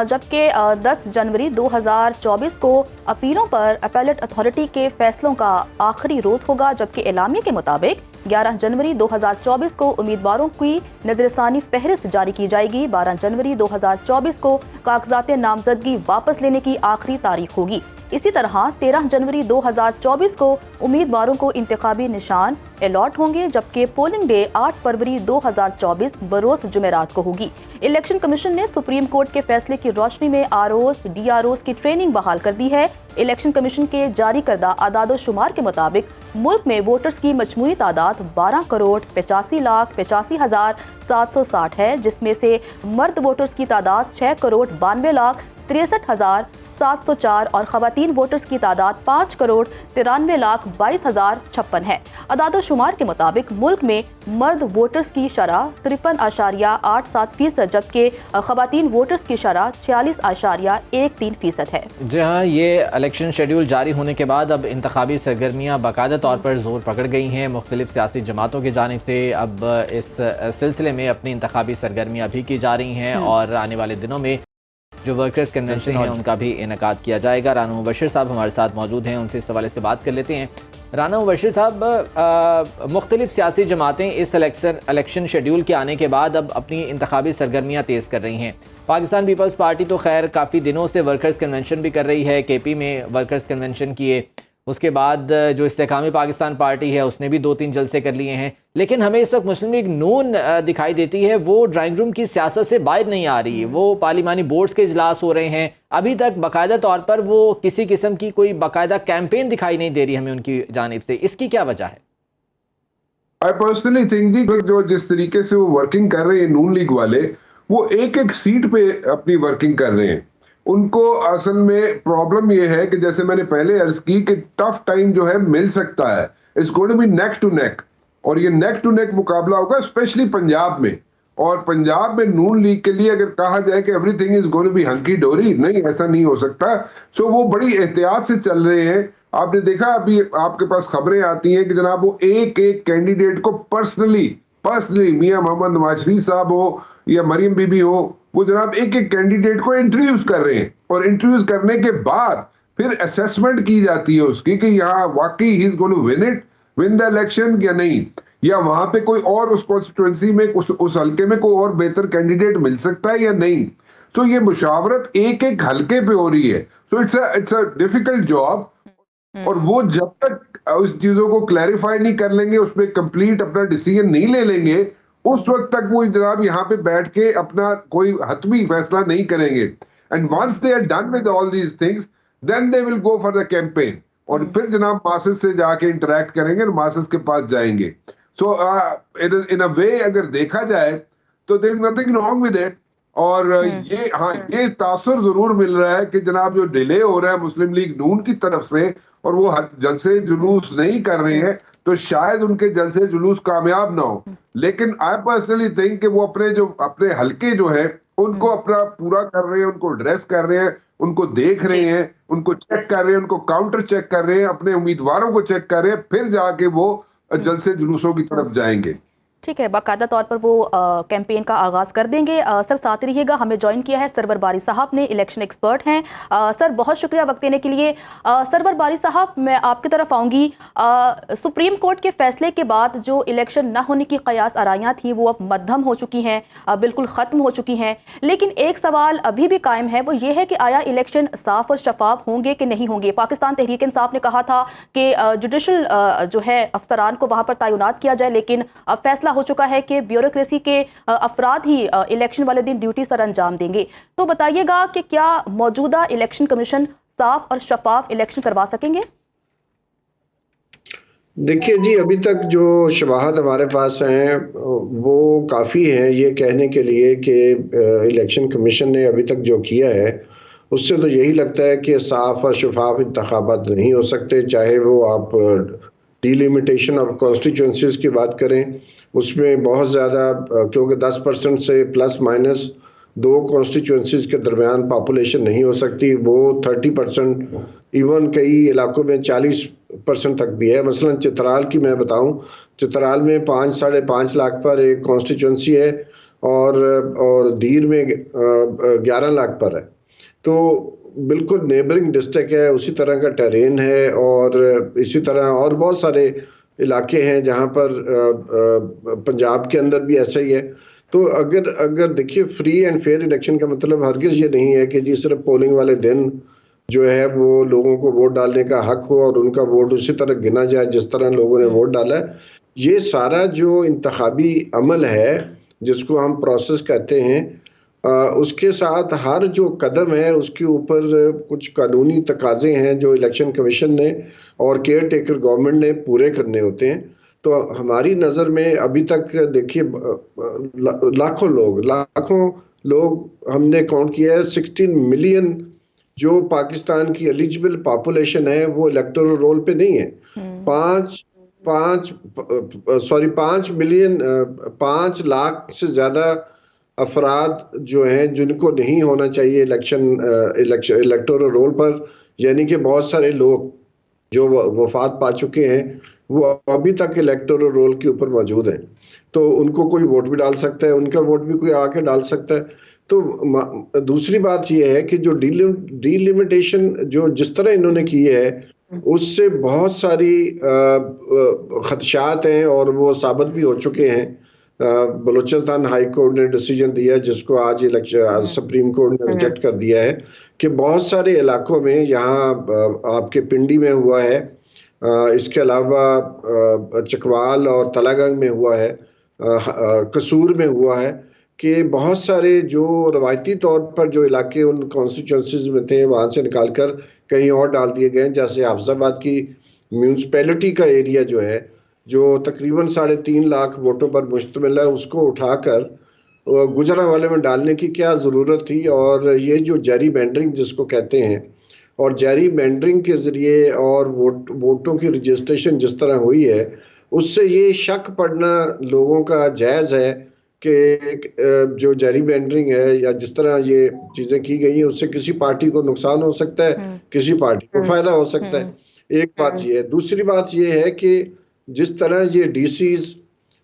जबकि 10 जनवरी 2024 को अपीलों पर अपीलेट अथॉरिटी के फैसलों का आखिरी रोज होगा, जबकि एलामिया के मुताबिक 11 जनवरी 2024 को उम्मीदवारों की नजरसानी फहरिस्त जारी की जाएगी। 12 जनवरी 2024 को कागजात नामजदगी वापस लेने की आखिरी तारीख होगी। इसी तरह 13 जनवरी 2024 को उम्मीदवारों को इंतखाबी निशान अलॉट होंगे, जबकि पोलिंग डे 8 फरवरी 2024 बरोज जुमेरात को होगी। इलेक्शन कमीशन ने सुप्रीम कोर्ट के फैसले की रोशनी में आरओज, डीआरओज की ट्रेनिंग बहाल कर दी है। इलेक्शन कमीशन के जारी करदा आदादो शुमार के मुताबिक मुल्क में वोटर्स की मजमूई तादाद 12,85,85,760 है, जिसमें से मर्द वोटर्स की तादाद 6,92,63,704 और खवातीन वोटर्स की तादाद 5,93,22,056 है। आदादो शुमार के मुताबिक मुल्क में मर्द वोटर्स की शरह 53.87%, जबकि खवातीन वोटर्स की शरह 46.13% है। जी हाँ, ये इलेक्शन शेड्यूल जारी होने के बाद अब इंतखाबी सरगर्मियाँ बाकायदा तौर पर ज़ोर पकड़ गई हैं। मुख्तलिफ सियासी जमातों की जानिब से अब इस सिलसिले में अपनी इंतखाबी सरगर्मियाँ भी की जा रही हैं और आने वाले दिनों में जो वर्कर्स कन्वेंशन है उनका भी इनेकाद किया जाएगा। राना मुबशिर साहब हमारे साथ मौजूद हैं, उनसे इस हवाले से बात कर लेते हैं। राना मुबशिर साहब, मुख्तलिफ सियासी जमातें इस इलेक्शन शेड्यूल के आने के बाद अब अपनी इंतखाबी सरगर्मियाँ तेज़ कर रही हैं। पाकिस्तान पीपल्स पार्टी तो खैर काफ़ी दिनों से वर्कर्स कन्वेंशन भी कर रही है, केपी में वर्कर्स कन्वेंशन किए, उसके बाद जो इस्तेकामी पाकिस्तान पार्टी है उसने भी 2-3 जलसे कर लिए हैं, लेकिन हमें इस वक्त मुस्लिम लीग नून दिखाई देती है। वो ड्राइंग रूम की सियासत से बाहर नहीं आ रही है। वो पार्लिमानी बोर्ड्स के इजलास हो रहे हैं, अभी तक बाकायदा तौर पर वो किसी किस्म की कोई बाकायदा कैंपेन दिखाई नहीं दे रही हमें उनकी जानिब से। इसकी क्या वजह है? आई पर्सनली थिंक जी, जो जिस तरीके से वो वर्किंग कर रहे हैं नून लीग वाले, वो एक एक सीट पे अपनी वर्किंग कर रहे हैं। उनको असल में प्रॉब्लम ये है कि जैसे मैंने पहले अर्ज की कि टफ टाइम जो है मिल सकता है, it's going to be neck to neck, और ये नेक टू नेक मुकाबला होगा स्पेशली पंजाब में। और पंजाब में नून लीग के लिए अगर कहा जाए कि everything is going to be hunky dory, नहीं, ऐसा नहीं हो सकता। सो वो बड़ी एहतियात से चल रहे हैं। आपने देखा अभी आपके पास खबरें आती हैं कि जनाब वो एक एक कैंडिडेट को पर्सनली मियां मोहम्मद नवाज शरीफ साहब हो या मरियम बीबी हो, वो जनाब एक एक कैंडिडेट को इंट्रोड्यूस कर रहे हैं, और इंट्रोड्यूस करने के बाद फिर असेसमेंट की जाती है उसकी कि यहाँ वाकई ही is going to win the election या नहीं, या वहां पे कोई और उस कॉन्स्टिट्यूएंसी में उस हल्के में कोई और बेहतर कैंडिडेट मिल सकता है या नहीं। तो ये मुशावरत एक एक हल्के पे हो रही है। So it's a difficult job, और वो जब तक उस चीजों को क्लैरिफाई नहीं कर लेंगे, उसमें कंप्लीट अपना डिसीजन नहीं ले लेंगे, उस वक्त तक वो जनाब यहाँ पे बैठ के अपना कोई हतमी फैसला नहीं करेंगे। And once they are done with all these things, then they will go for the campaign, और फिर जनाब मासेस से जाके इंटरेक्ट करेंगे और मासेस के पास जाएंगे। सो इन अ वे अगर देखा जाए तो there is nothing wrong with it. और ये तासुर जरूर मिल रहा है कि जनाब जो डिले हो रहा है मुस्लिम लीग नून की तरफ से, और वो जलसे जुलूस नहीं कर रहे हैं, तो शायद उनके जलसे जुलूस कामयाब ना हो। लेकिन आई पर्सनली थिंक कि वो अपने हल्के जो है उनको अपना पूरा कर रहे हैं, उनको ड्रेस कर रहे हैं, उनको देख रहे हैं, उनको चेक कर रहे हैं, उनको काउंटर चेक कर रहे हैं, अपने उम्मीदवारों को चेक कर रहे हैं, फिर जाके वो जलसे जुलूसों की तरफ जाएंगे। ठीक है, बाकायदा तौर पर वो कैंपेन का आगाज़ कर देंगे। सर साथ ही रहिएगा, हमें ज्वाइन किया है सरवर बारी साहब ने, इलेक्शन एक्सपर्ट हैं। सर बहुत शुक्रिया वक्त देने के लिए। सरवर बारी साहब, मैं आपकी तरफ आऊँगी। सुप्रीम कोर्ट के फैसले के बाद जो इलेक्शन न होने की कयास आराइयाँ थी वो अब मद्धम हो चुकी हैं, बिल्कुल ख़त्म हो चुकी हैं, लेकिन एक सवाल अभी भी कायम है, वो ये है कि आया इलेक्शन साफ और शफाफ होंगे कि नहीं होंगे। पाकिस्तान तहरीक इंसाफ ने कहा था कि जुडिशल जो है अफसरान को वहाँ पर तैनात किया जाए, लेकिन अब फैसला हो चुका है कि ब्यूरोक्रेसी के अफराद ही इलेक्शन वाले दिन ड्यूटी सर अंजाम देंगे। तो बताइएगा कि क्या मौजूदा इलेक्शन कमीशन साफ और शफाफ इलेक्शन करवा सकेंगे? देखिए जी, अभी तक जो शवाहद हमारे पास हैं वो काफ़ी हैं ये कहने के लिए कि इलेक्शन कमीशन ने अभी तक जो किया है उससे तो यही लगता है कि साफ और शफाफ इंतखाबात नहीं हो सकते। चाहे वो आप डिलिमिटेशन ऑफ कॉन्स्टिट्यूंसीज की बात करें, उसमें बहुत ज़्यादा, क्योंकि 10% से प्लस माइनस 2 कॉन्स्टिट्यूंसीज के दरमियान पॉपुलेशन नहीं हो सकती, वो 30%, इवन कई इलाकों में 40% तक भी है। मसलन चित्राल की मैं बताऊं, चित्राल में 5-5.5 लाख पर एक कॉन्स्टिट्यूंसी है, और दीर में 11 लाख पर है। तो बिल्कुल नेबरिंग डिस्ट्रिक्ट है, उसी तरह का टेरेन है, और इसी तरह और बहुत सारे इलाके हैं जहां पर पंजाब के अंदर भी ऐसा ही है। तो अगर देखिए, फ्री एंड फेयर इलेक्शन का मतलब हरगिज़ ये नहीं है कि जी सिर्फ पोलिंग वाले दिन जो है वो लोगों को वोट डालने का हक हो और उनका वोट उसी तरह गिना जाए जिस तरह लोगों ने वोट डाला है। ये सारा जो इंतखाबी अमल है जिसको हम प्रोसेस कहते हैं, उसके साथ हर जो कदम है उसके ऊपर कुछ कानूनी तकाजे हैं जो इलेक्शन कमीशन ने और केयर टेकर गवर्नमेंट ने पूरे करने होते हैं। तो हमारी नज़र में अभी तक देखिए लाखों लोग हमने काउंट किया है, 16 मिलियन जो पाकिस्तान की एलिजिबल पॉपुलेशन है वो इलेक्टोरल रोल पे नहीं है। 5 लाख से ज्यादा अफराद जो हैं जिनको नहीं होना चाहिए इलेक्टोरल रोल पर, यानी कि बहुत सारे लोग जो वफात पा चुके हैं वो अभी तक इलेक्टोरल रोल के ऊपर मौजूद हैं। तो उनको कोई वोट भी डाल सकता है, उनका वोट भी कोई आके डाल सकता है। तो दूसरी बात यह है कि जो डीलिमिटेशन जो जिस तरह इन्होंने की है उससे बहुत सारी खदशात हैं और वो साबित भी हो चुके हैं। बलूचिस्तान हाई कोर्ट ने डिसीजन दिया जिसको आज सुप्रीम कोर्ट ने रिजेक्ट कर दिया है कि बहुत सारे इलाकों में, यहाँ आपके पिंडी में हुआ है, इसके अलावा चकवाल और तलागंग में हुआ है, कसूर में हुआ है कि बहुत सारे जो रवायती तौर पर जो इलाके उन कॉन्स्टिट्यूंसीज में थे वहाँ से निकालकर कहीं और डाल दिए गए। जैसे हाफिजाबाद की म्यूनसिपैलिटी का एरिया जो है, जो तकरीबन 3.5 लाख वोटों पर मुश्तमिल है, उसको उठाकर गुजरांवाले में डालने की क्या ज़रूरत थी। और ये जो जैरी बैंडरिंग जिसको कहते हैं, और जैरी बैंडरिंग के ज़रिए और वोटों की रजिस्ट्रेशन जिस तरह हुई है, उससे ये शक पड़ना लोगों का जायज़ है कि जो जैरी बैंडरिंग है या जिस तरह ये चीज़ें की गई हैं उससे किसी पार्टी को नुकसान हो सकता है, किसी पार्टी को फ़ायदा हो सकता है। एक बात ये है। दूसरी बात ये है कि जिस तरह ये डीसीज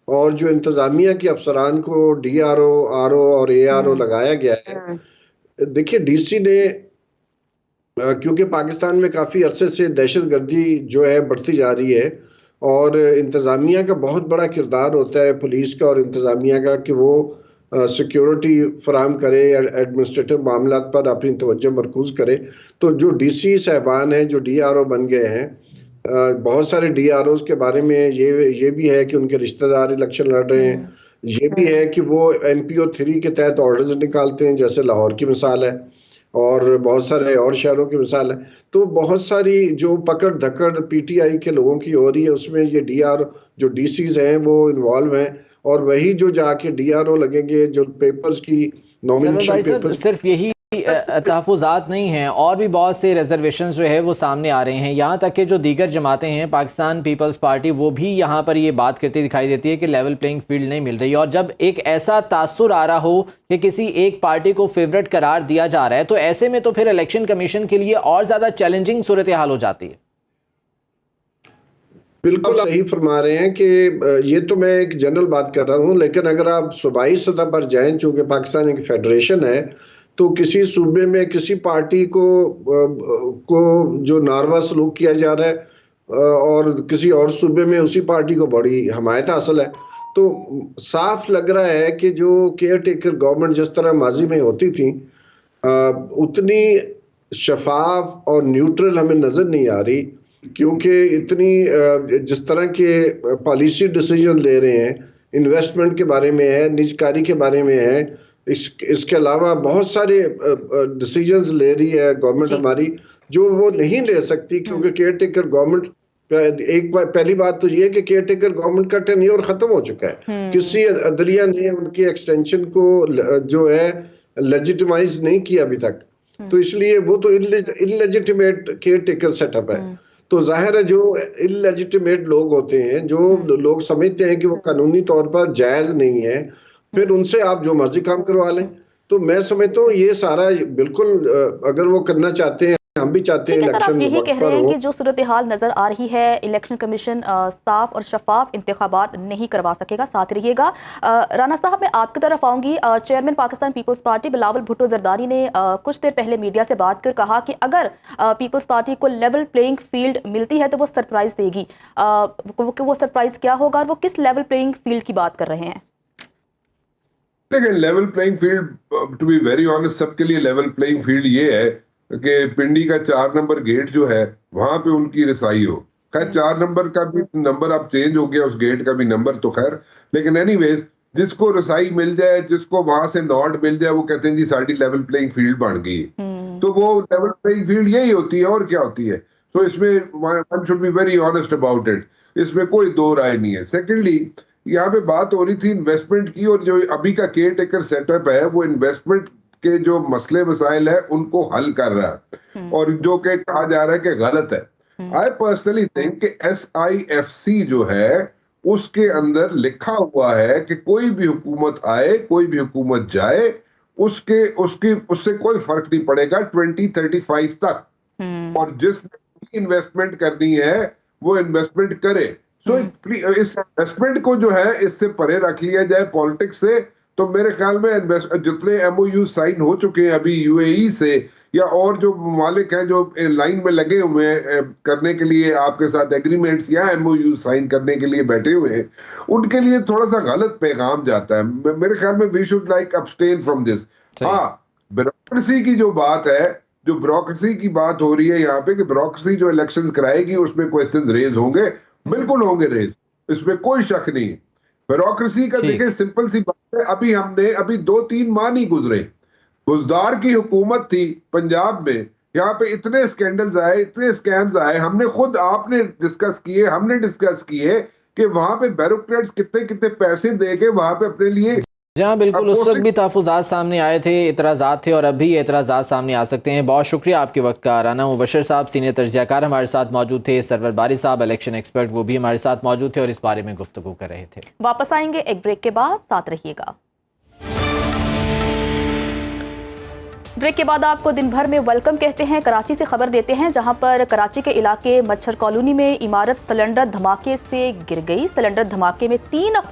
और जो इंतज़ामिया के अफसरान को डीआरओ, आरओ और एआरओ लगाया गया है, देखिए डीसी ने क्योंकि पाकिस्तान में काफ़ी अरसे से दहशतगर्दी जो है बढ़ती जा रही है और इंतज़ामिया का बहुत बड़ा किरदार होता है पुलिस का और इंतज़ामिया का कि वो सिक्योरिटी फराहम करे, एडमिनिस्ट्रेटिव मामला पर अपनी तवज्जो मरकूज़ करे। तो जो डीसी साहबान हैं जो डीआरओ बन गए हैं, बहुत सारे डीआरओज़ के बारे में ये भी है कि उनके रिश्तेदार इलेक्शन लड़ रहे हैं। ये भी है कि वो MPO 3 के तहत ऑर्डर्स निकालते हैं, जैसे लाहौर की मिसाल है और बहुत सारे और शहरों की मिसाल है। तो बहुत सारी जो पकड़ धकड़ PTI के लोगों की हो रही है उसमें ये जो DCs हैं वो इन्वॉल्व हैं और वही जो जाके DRO लगेंगे जो पेपर्स की नॉमिनेशन पेपर्स। सिर्फ यही तहफ़्फ़ुज़ात नहीं हैं, और भी बहुत से रिजर्वेशंस जो है वो सामने आ रहे हैं। यहाँ तक कि जो दीगर जमातें हैं, पाकिस्तान पीपल्स पार्टी, वो भी यहाँ पर ये बात करती दिखाई देती है कि लेवल प्लेइंग फील्ड नहीं मिल रही। और जब एक ऐसा तासुर आ रहा हो कि किसी एक पार्टी को फेवरेट करार दिया जा रहा है, तो ऐसे में तो फिर इलेक्शन कमीशन के लिए और ज़्यादा चैलेंजिंग सूरत हाल हो जाती है। बिल्कुल सही फरमा रहे हैं कि ये तो मैं एक जनरल बात कर रहा हूँ, लेकिन अगर आप सूबाई सतह पर जाएं, चूँकि पाकिस्तान एक फेडरेशन है, तो किसी सूबे में किसी पार्टी को जो नारवा सलूक किया जा रहा है और किसी और सूबे में उसी पार्टी को बड़ी हमायत हासिल है, तो साफ लग रहा है कि जो केयर टेकर गवर्नमेंट जिस तरह माजी में होती थी उतनी शफाफ और न्यूट्रल हमें नज़र नहीं आ रही, क्योंकि इतनी जिस तरह के पॉलिसी डिसीजन ले रहे हैं, इन्वेस्टमेंट के बारे में है, निजकारी के बारे में है, इसके अलावा बहुत सारे डिसीजंस ले रही है गवर्नमेंट हमारी जो वो नहीं ले सकती, क्योंकि केयर टेकर गवर्नमेंट पहली बात तो ये है कि केयर टेकर गवर्नमेंट का टेन्योर खत्म हो चुका है। किसी अदलिया ने उनकी एक्सटेंशन को जो है लेजिटिमाइज नहीं किया अभी तक, तो इसलिए वो तो इलेजिटिमेट केयर टेकर सेटअप है। तो जाहिर है जो इलेजिटिमेट लोग होते हैं, जो लोग समझते हैं कि वो कानूनी तौर पर जायज नहीं है, फिर उनसे आप जो मर्जी काम करवा लें। तो मैं समझता हूँ ये सारा बिल्कुल अगर वो करना चाहते हैं, हम भी चाहते हैं इलेक्शन आप यही कह रहे हैं कि जो सूरत हाल नजर आ रही है, इलेक्शन कमीशन साफ और शफाफ इंतखाबात नहीं करवा सकेगा। साथ रहिएगा। राना साहब, मैं आपकी तरफ आऊंगी। Chairman Pakistan Peoples Party Bilawal Bhutto Zardari ने कुछ देर पहले मीडिया से बात कर कहा कि अगर पीपल्स पार्टी को लेवल प्लेइंग फील्ड मिलती है तो वो सरप्राइज देगी। वो सरप्राइज क्या होगा और वो किस लेवल प्लेइंग फील्ड की बात कर रहे हैं? लेकिन level playing field, to be very honest, सबके लिए लेवल प्लेइंग फील्ड ये है कि पिंडी का 4 नंबर गेट जो है वहां पे उनकी रिसाई हो। खैर 4 नंबर का भी नंबर अब चेंज हो गया, उस गेट का भी नंबर तो खैर, लेकिन एनीवेज जिसको रसाई मिल जाए, जिसको वहां से नॉड मिल जाए, वो कहते हैं जी साड़ी लेवल प्लेइंग फील्ड बन गई। तो वो लेवल प्लेइंग फील्ड यही होती है और क्या होती है। तो इसमें one should be very honest about it, इसमें कोई दो राय नहीं है। सेकेंडली यहाँ पे बात हो रही थी इन्वेस्टमेंट की, और जो अभी का केयर टेकर सेटअप है वो इन्वेस्टमेंट के जो मसले मसाइल है उनको हल कर रहा है, और जो कि कहा जा रहा है कि गलत है। आई पर्सनली थिंक कि SIFC जो है उसके अंदर लिखा हुआ है कि कोई भी हुकूमत आए, कोई भी हुकूमत जाए, उससे कोई फर्क नहीं पड़ेगा 2035 तक, और जिसने इन्वेस्टमेंट करनी है वो इन्वेस्टमेंट करे। सो इस इन्वेस्टमेंट को जो है इससे परे रख लिया जाए पॉलिटिक्स से। तो मेरे ख्याल में जितने MOU साइन हो चुके हैं अभी UAE से, या और जो मालिक हैं जो लाइन में लगे हुए हैं करने के लिए आपके साथ एग्रीमेंट्स या MOU साइन करने के लिए बैठे हुए हैं, उनके लिए थोड़ा सा गलत पैगाम जाता है। मेरे ख्याल में we should like abstain from this. हाँ, ब्यूरोक्रेसी की जो बात है, जो ब्यूरोक्रेसी की बात हो रही है यहाँ पे कि ब्यूरोक्रेसी जो इलेक्शंस कराएगी उसमें क्वेश्चंस रेज होंगे, बिल्कुल होंगे रेज, इसमें कोई शक नहीं। ब्यूरोक्रेसी का देखें, सिंपल सी बात है, अभी 2-3 माह नहीं गुजरे, बुजदार की हुकूमत थी पंजाब में, यहाँ पे इतने स्कैंडल्स आए, इतने स्कैम्स आए, आपने डिस्कस किए कि वहां पे ब्यूरोक्रेट्स कितने कितने पैसे दे के वहां पे अपने लिए। जहाँ बिल्कुल उस वक्त भी तहफ़्फ़ुज़ात सामने आए थे, एतराज़ात थे, और अब भी एतराज़ात सामने आ सकते हैं। बहुत शुक्रिया आपके वक्त का। राना मुबशर साहब सीनियर तज्ज़ियाकार हमारे साथ मौजूद थे। सरवर बारी साहब इलेक्शन एक्सपर्ट, वो भी हमारे साथ मौजूद थे और इस बारे में गुफ्तगू कर रहे थे। वापस आएंगे एक ब्रेक के बाद, साथ रहिएगा। ब्रेक के बाद आपको दिन भर में वेलकम कहते हैं। कराची से खबर देते हैं, जहां पर कराची के इलाके मच्छर कॉलोनी में इमारत सिलेंडर धमाके से गिर गई। सिलेंडर धमाके में 3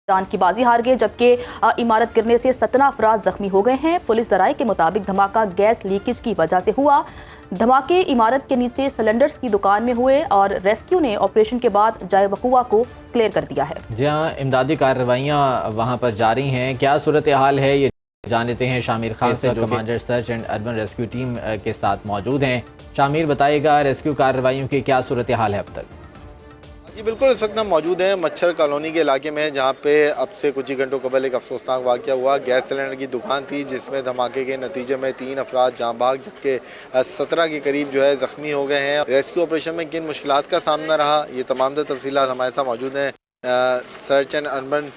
जान की बाजी हार गए, जबकि इमारत गिरने से 17 अफराद जख्मी हो गए हैं। पुलिस जराये के मुताबिक धमाका गैस लीकेज की वजह से हुआ। धमाके इमारत के नीचे सिलेंडर्स की दुकान में हुए और रेस्क्यू ने ऑपरेशन के बाद जाए वकुआ को क्लियर कर दिया है। जी हाँ, इमदादी कार्रवाइयाँ वहाँ पर जारी हैं। क्या सूरत हाल है ये जान लेते हैं शामिर खान से, जो commander search and urban rescue team के साथ मौजूद हैं। शामिर, बताइएगा रेस्क्यू कार्रवाइयों की क्या सूरत हाल है अब तक? जी बिल्कुल, इस वक्त हम मौजूद हैं मच्छर कॉलोनी के इलाके में, जहां पे अब से कुछ ही घंटों कबल एक अफसोसनाक वाक़या हुआ। गैस सिलेंडर की दुकान थी जिसमें धमाके के नतीजे में 3 अफराद जाँ भाग, जबकि 17 के करीब जो है ज़ख्मी हो गए हैं। रेस्क्यू ऑपरेशन में किन मुश्किलात का सामना रहा, ये तमाम तफसीलात हमारे साथ मौजूद हैं। सर्च एंड अर्बन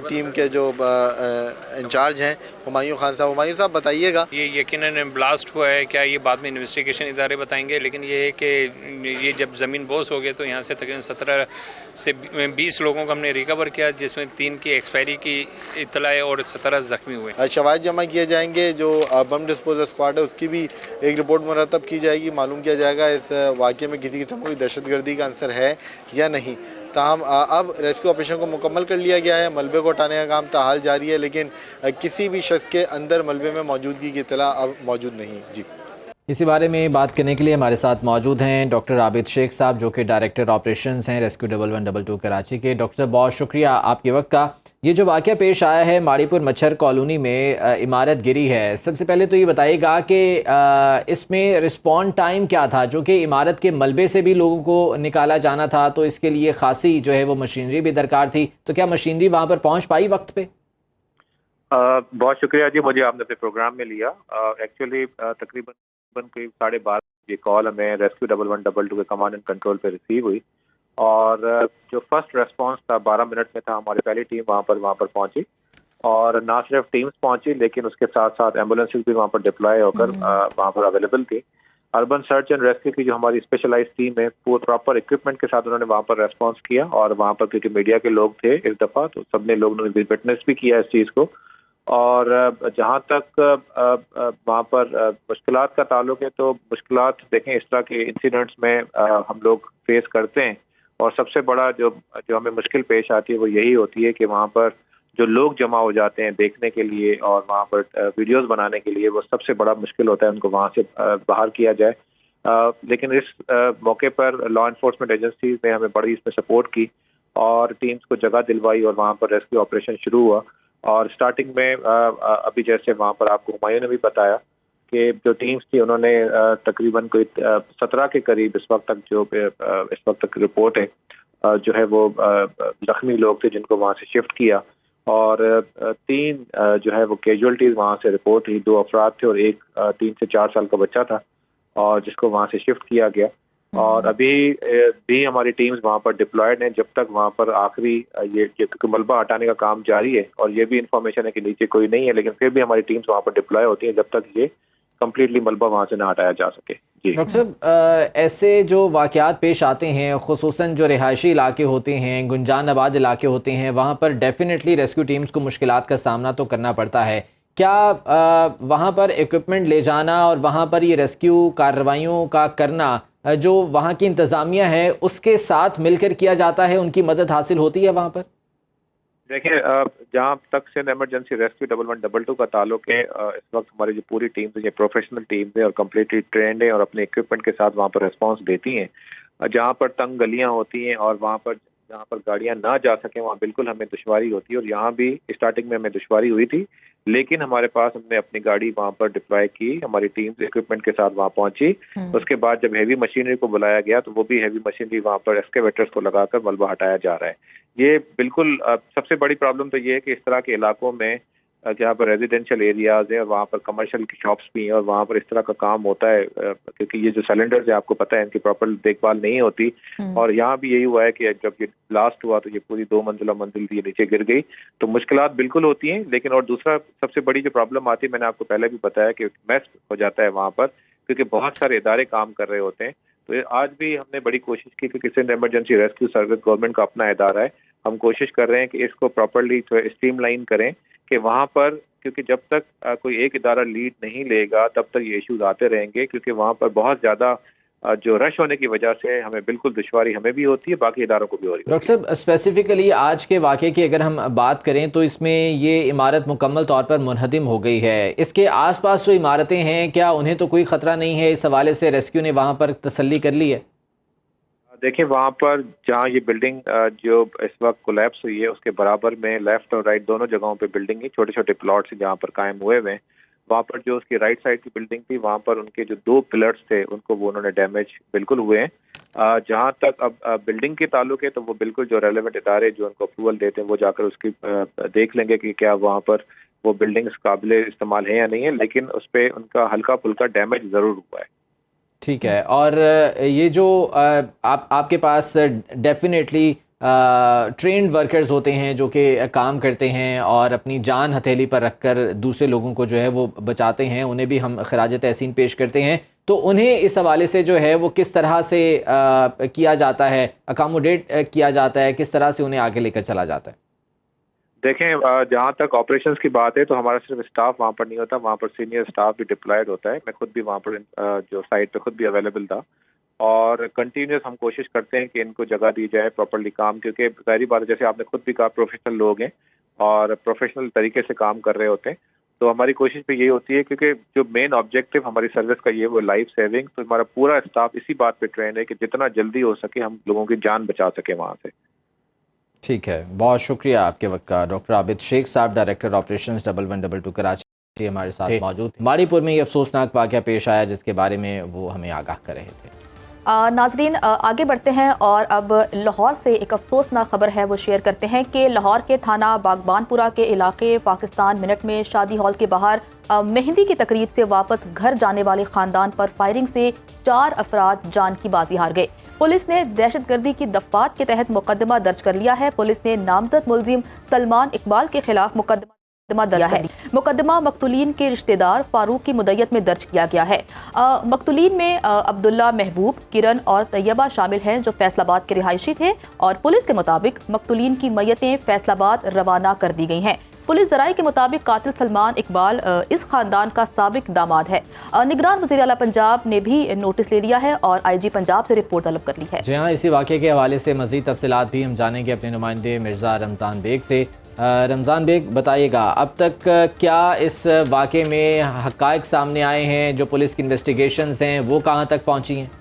टीम के जो इंचार्ज हैं हुमायूं खान साहब। हुमायूं साहब, बताइएगा। ये यकीनन ब्लास्ट हुआ है, क्या ये बाद में इन्वेस्टिगेशन इदारे बताएंगे, लेकिन ये है कि ये जब ज़मीन बोस हो गए तो यहाँ से तकरीबन 17 से 20 लोगों को हमने रिकवर किया, जिसमें 3 की एक्सपायरी की इत्तला है और 17 जख्मी हुए। शवाहिद जमा किए जाएंगे, जो बम डिस्पोजल स्क्वाड है उसकी भी एक रिपोर्ट मुरतब की जाएगी, मालूम किया जाएगा इस वाक़े में किसी किस्म कोई दहशतगर्दी का अंसर है या नहीं। ताहम अब रेस्क्यू ऑपरेशन को मुकम्मल कर लिया गया है, मलबे को हटाने का काम ताहाल जारी है, लेकिन किसी भी शख्स के अंदर मलबे में मौजूदगी की इत्तला अब मौजूद नहीं। जी, इसी बारे में बात करने के लिए हमारे साथ मौजूद हैं डॉक्टर आबिद शेख साहब, जो कि डायरेक्टर ऑपरेशंस हैं रेस्क्यू 1122 कराची के। डॉक्टर साहब, बहुत शुक्रिया आपके वक्त का। ये जो वाक़या पेश आया है माड़ीपुर मच्छर कॉलोनी में, इमारत गिरी है, सबसे पहले तो ये बताइएगा कि इसमें रिस्पॉन्ड टाइम क्या था, जो कि इमारत के मलबे से भी लोगों को निकाला जाना था, तो इसके लिए खासी जो है वो मशीनरी भी दरकार थी, तो क्या मशीनरी वहाँ पर पहुँच पाई वक्त पे? बहुत शुक्रिया जी, मुझे आपने अपने प्रोग्राम में लिया। एक्चुअली तकरीबन करीब 12:30 ये कॉल हमें रेस्क्यू 1122 के कमांड एंड कंट्रोल पे रिसीव हुई, और जो फर्स्ट रेस्पॉन्स था 12 मिनट में था। हमारी पहली टीम वहाँ पर पहुंची, और ना सिर्फ टीम्स पहुंची लेकिन उसके साथ साथ एम्बुलेंसेज भी वहाँ पर डिप्लॉय होकर वहाँ पर अवेलेबल थी। अर्बन सर्च एंड रेस्क्यू की जो हमारी स्पेशलाइज्ड टीम है, वो प्रॉपर इक्विपमेंट के साथ उन्होंने वहाँ पर रेस्पॉन्स किया, और वहाँ पर क्योंकि मीडिया के लोग थे इस दफ़ा, तो सबने लोगों ने विटनेस भी किया इस चीज़ को। और जहाँ तक वहाँ पर मुश्किलात का ताल्लुक है, तो मुश्किलात देखें इस तरह के इंसिडेंट्स में हम लोग फेस करते हैं, और सबसे बड़ा जो हमें मुश्किल पेश आती है वो यही होती है कि वहाँ पर जो लोग जमा हो जाते हैं देखने के लिए और वहाँ पर वीडियोस बनाने के लिए, वो सबसे बड़ा मुश्किल होता है उनको वहाँ से बाहर किया जाए। लेकिन इस मौके पर लॉ एनफोर्समेंट एजेंसीज ने हमें बड़ी इसमें सपोर्ट की और टीम्स को जगह दिलवाई, और वहाँ पर रेस्क्यू ऑपरेशन शुरू हुआ। और स्टार्टिंग में अभी जैसे वहाँ पर आपको हुमायूं ने भी बताया कि जो टीम्स थी उन्होंने तकरीबन कोई 17 के करीब इस वक्त तक रिपोर्ट है जो है वो जख्मी लोग थे जिनको वहाँ से शिफ्ट किया, और 3 जो है वो कैजुअलिटीज वहाँ से रिपोर्ट हुई। 2 अफराद थे और एक 3 से 4 साल का बच्चा था और जिसको वहाँ से शिफ्ट किया गया। और अभी भी हमारी टीम्स वहाँ पर डिप्लॉयड हैं जब तक वहाँ पर आखिरी ये मलबा हटाने का काम जारी है, और ये भी इंफॉर्मेशन है कि नीचे कोई नहीं है, लेकिन फिर भी हमारी टीम्स वहाँ पर डिप्लॉय होती हैं जब तक ये कम्प्लीटली मलबा वहाँ से ना हटाया जा सके। जी डॉक्टर साहब, ऐसे जो वाक़यात पेश आते हैं, ख़ुसूसन जो रिहायशी इलाके होते हैं, गुंजान आबाद इलाके होते हैं, वहाँ पर डेफिनेटली रेस्क्यू टीम्स को मुश्किलात का सामना तो करना पड़ता है। क्या वहाँ पर इक्विपमेंट ले जाना और वहाँ पर ये रेस्क्यू कार्रवाइयों का करना जो वहाँ की इंतज़ामिया है उसके साथ मिलकर किया जाता है, उनकी मदद हासिल होती है वहाँ पर? देखिए, जहाँ तक सिंध एमरजेंसी रेस्क्यू 1112 का ताल्लुक है, इस वक्त हमारी जो पूरी टीम है ये प्रोफेशनल टीम है और कम्प्लीटली ट्रेंड है और अपने इक्विपमेंट के साथ वहाँ पर रिस्पॉन्स देती हैं। जहाँ पर तंग गलियाँ होती हैं और वहाँ पर जहाँ पर गाड़ियाँ ना जा सकें वहाँ बिल्कुल हमें दुश्वारी होती है, और यहाँ भी स्टार्टिंग में हमें दुश्वारी हुई थी, लेकिन हमारे पास हमने अपनी गाड़ी वहाँ पर डिप्लॉय की, हमारी टीम इक्विपमेंट के साथ वहाँ पहुंची। उसके बाद जब हैवी मशीनरी को बुलाया गया तो वो भी हैवी मशीनरी वहाँ पर एक्सकेवेटर्स को लगाकर मलबा हटाया जा रहा है। ये बिल्कुल सबसे बड़ी प्रॉब्लम तो ये है कि इस तरह के इलाकों में जहाँ पर रेजिडेंशियल एरियाज है और वहाँ पर कमर्शियल की शॉप्स भी हैं और वहाँ पर इस तरह का काम होता है, क्योंकि ये जो सिलेंडर्स है आपको पता है इनकी प्रॉपर देखभाल नहीं होती। और यहाँ भी यही हुआ है कि जब ये ब्लास्ट हुआ तो ये पूरी 2 मंजिला मंजिल ये नीचे गिर गई, तो मुश्किलात बिल्कुल होती हैं। लेकिन और दूसरा सबसे बड़ी जो प्रॉब्लम आती है, मैंने आपको पहले भी बताया कि मेस हो जाता है वहाँ पर, क्योंकि बहुत सारे इदारे काम कर रहे होते हैं। तो आज भी हमने बड़ी कोशिश की कि Sindh emergency rescue service government का अपना इदारा है, हम कोशिश कर रहे हैं कि इसको प्रॉपर्ली स्ट्रीमलाइन करें कि वहाँ पर, क्योंकि जब तक कोई एक इदारा लीड नहीं लेगा तब तक ये इश्यूज आते रहेंगे, क्योंकि वहाँ पर बहुत ज़्यादा जो रश होने की वजह से हमें बिल्कुल दुश्वारी हमें भी होती है, बाकी इदारों को भी हो रही है। डॉक्टर साहब, स्पेसिफिकली आज के वाक़े की अगर हम बात करें तो इसमें ये इमारत मुकम्मल तौर पर मुनहदिम हो गई है। इसके आसपास जो इमारतें हैं क्या उन्हें तो कोई ख़तरा नहीं है? इस हवाले से रेस्क्यू ने वहाँ पर तसल्ली कर ली है? देखिए, वहाँ पर जहाँ ये बिल्डिंग जो इस वक्त कोलैप्स हुई है उसके बराबर में लेफ्ट और राइट दोनों जगहों पे बिल्डिंग है, छोटे छोटे प्लॉट्स जहाँ पर कायम हुए हुए हैं। वहाँ पर जो उसकी राइट साइड की बिल्डिंग थी वहाँ पर उनके जो 2 पिलर्स थे उनको वो उन्होंने डैमेज बिल्कुल हुए हैं। जहाँ तक अब बिल्डिंग के ताल्लुक है तो वो बिल्कुल जो रेलेवेंट इदारे जो उनको अप्रूवल देते हैं वो जाकर उसकी देख लेंगे कि क्या वहाँ पर वो बिल्डिंग्स काबिले इस्तेमाल है या नहीं है, लेकिन उस पर उनका हल्का फुल्का डैमेज ज़रूर हुआ है। ठीक है। और ये जो आपके पास डेफिनेटली ट्रेंड वर्कर्स होते हैं जो कि काम करते हैं और अपनी जान हथेली पर रखकर दूसरे लोगों को जो है वो बचाते हैं, उन्हें भी हम खराज तहसीन पेश करते हैं। तो उन्हें इस हवाले से जो है वो किस तरह से किया जाता है, अकामोडेट किया जाता है, किस तरह से उन्हें आगे लेकर चला जाता है? देखें, जहाँ तक ऑपरेशंस की बात है तो हमारा सिर्फ स्टाफ वहाँ पर नहीं होता, वहाँ पर सीनियर स्टाफ भी डिप्लॉयड होता है। मैं खुद भी वहाँ पर जो साइट पे खुद भी अवेलेबल था, और कंटिन्यूस हम कोशिश करते हैं कि इनको जगह दी जाए प्रॉपर्ली काम, क्योंकि जाहिर बात है जैसे आपने खुद भी कहा प्रोफेशनल लोग हैं और प्रोफेशनल तरीके से काम कर रहे होते हैं। तो हमारी कोशिश भी यही होती है, क्योंकि जो मेन ऑब्जेक्टिव हमारी सर्विस का ये वो लाइफ सेविंग, तो हमारा पूरा स्टाफ इसी बात पे ट्रेन है कि जितना जल्दी हो सके हम लोगों की जान बचा सके वहाँ से। ठीक है, बहुत शुक्रिया आपके वक्त का। डॉक्टर आबिद शेख साहब, डायरेक्टर ऑपरेशंस 1112 कराची, हमारे साथ मौजूद थे। माड़ीपुर में ये अफसोसनाक वाक़या पेश आया जिसके बारे में वो हमें आगाह कर रहे थे। नाजरीन, आगे बढ़ते हैं और अब लाहौर से एक अफसोसनाक खबर है वो शेयर करते हैं कि लाहौर के थाना बागबानपुरा के इलाके पाकिस्तान मिनट में शादी हॉल के बाहर मेहंदी की तकरीब से वापस घर जाने वाले खानदान पर फायरिंग से 4 अफराद जान की बाजी हार गए। पुलिस ने दहशतगर्दी की दफात के तहत मुकदमा दर्ज कर लिया है। पुलिस ने नामजद मुलजिम सलमान इकबाल के खिलाफ मुकदमा दर्ज है। मुकदमा मकतूलीन के रिश्तेदार फारूक की मुद्दत में दर्ज किया गया है। मकतूलीन में अब्दुल्ला, महबूब, किरण और तैयबा शामिल हैं जो फैसलाबाद के रिहायशी थे, और पुलिस के मुताबिक मकतूलीन की मैयतें फैसलाबाद रवाना कर दी गई हैं। पुलिस ज़राए के मुताबिक कातिल सलमान इकबाल इस खानदान का साबिक दामाद है। निगरान वज़ीर आला पंजाब ने भी नोटिस ले लिया है और IG पंजाब से रिपोर्ट तलब कर ली है। जी हाँ, इसी वाक़े के हवाले से मज़ीद तफसीलात भी हम जानेंगे अपने नुमाइंदे मिर्ज़ा रमज़ान बेग से। रमज़ान बेग, बताइएगा अब तक क्या इस वाक़े में हक़ाइक़ सामने आए हैं? जो पुलिस की इन्वेस्टिगेशंस हैं वो कहाँ तक पहुँची हैं?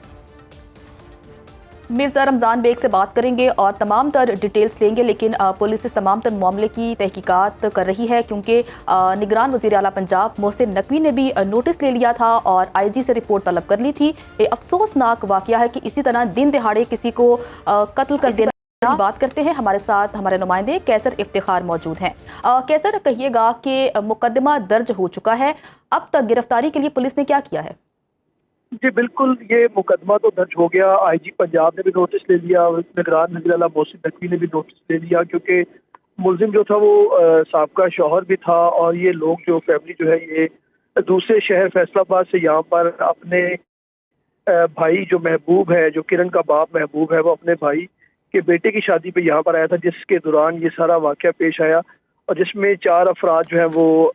मिर्जा रमज़ान बेग से बात करेंगे और तमाम तर डिटेल्स लेंगे, लेकिन पुलिस इस तमाम तर मामले की तहकीकात कर रही है क्योंकि निगरान वज़ीर आला पंजाब मोहसिन नकवी ने भी नोटिस ले लिया था और IG से रिपोर्ट तलब कर ली थी। ये अफसोसनाक वाक़या है कि इसी तरह दिन दिहाड़े किसी को कत्ल कर देना। बात करते हैं, हमारे साथ हमारे नुमाइंदे कैसर इफ्तिखार मौजूद हैं। कैसर, कहिएगा कि मुकदमा दर्ज हो चुका है, अब तक गिरफ्तारी के लिए पुलिस ने क्या किया है? जी बिल्कुल, ये मुकदमा तो दर्ज हो गया। IG पंजाब ने भी नोटिस ले लिया, निगरान वज़ीर आला मोहसिन नकवी ने भी नोटिस ले लिया क्योंकि मुलजिम जो था वो साबका शौहर भी था और ये लोग जो फैमिली जो है ये दूसरे शहर फैसलाबाद से यहाँ पर अपने भाई जो महबूब है, जो किरण का बाप महबूब है, वो अपने भाई के बेटे की शादी पे यहाँ पर आया था, जिसके दौरान ये सारा वाक़या पेश आया और जिसमें 4 अफराद जो है वो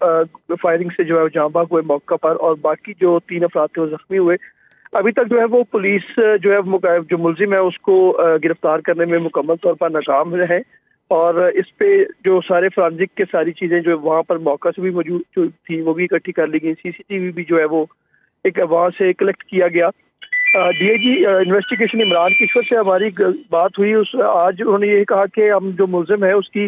फायरिंग से जो है जाँ बाग हुए मौका पर और बाकी जो 3 अफराद थे वो जख्मी हुए। अभी तक जो है वो पुलिस जो है जो मुलजिम है उसको गिरफ्तार करने में मुकम्मल तौर पर नाकाम है और इस पे जो सारे फॉरेंसिक के सारी चीज़ें जो वहाँ पर मौका से भी मौजूद जो थी वो भी इकट्ठी कर ली गई। CCTV भी जो है वो एक वहाँ से कलेक्ट किया गया। DIG इन्वेस्टिगेशन इमरान किशोर से हमारी बात हुई, उस आज उन्होंने ये कहा कि हम जो मुलजिम है उसकी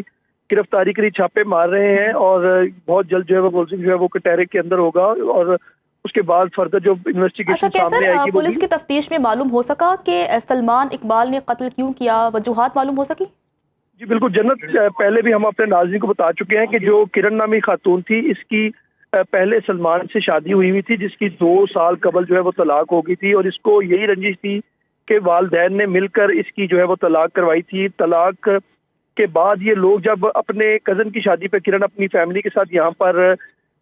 गिरफ्तारी के लिए छापे मार रहे हैं और बहुत जल्द जो है वो मुलजिम जो है वो कटहरे के अंदर होगा और उसके बाद फर्दर जो इन्वेस्टिगेशन सामने आएगी। पुलिस की तफ्तीश में मालूम हो सका कि सलमान इकबाल ने कत्ल क्यों किया, वजूहात मालूम हो सकी? जी बिल्कुल जन्नत, पहले भी हम अपने नाज़रीन को बता चुके हैं कि जो किरण नामी खातून थी इसकी पहले सलमान से शादी हुई थी जिसकी 2 साल कबल जो है वो तलाक हो गई थी और इसको यही रंजिश थी कि वालिदैन ने मिलकर इसकी जो है वो तलाक करवाई थी। तलाक के बाद ये लोग जब अपने कज़न की शादी पे किरण अपनी फैमिली के साथ यहाँ पर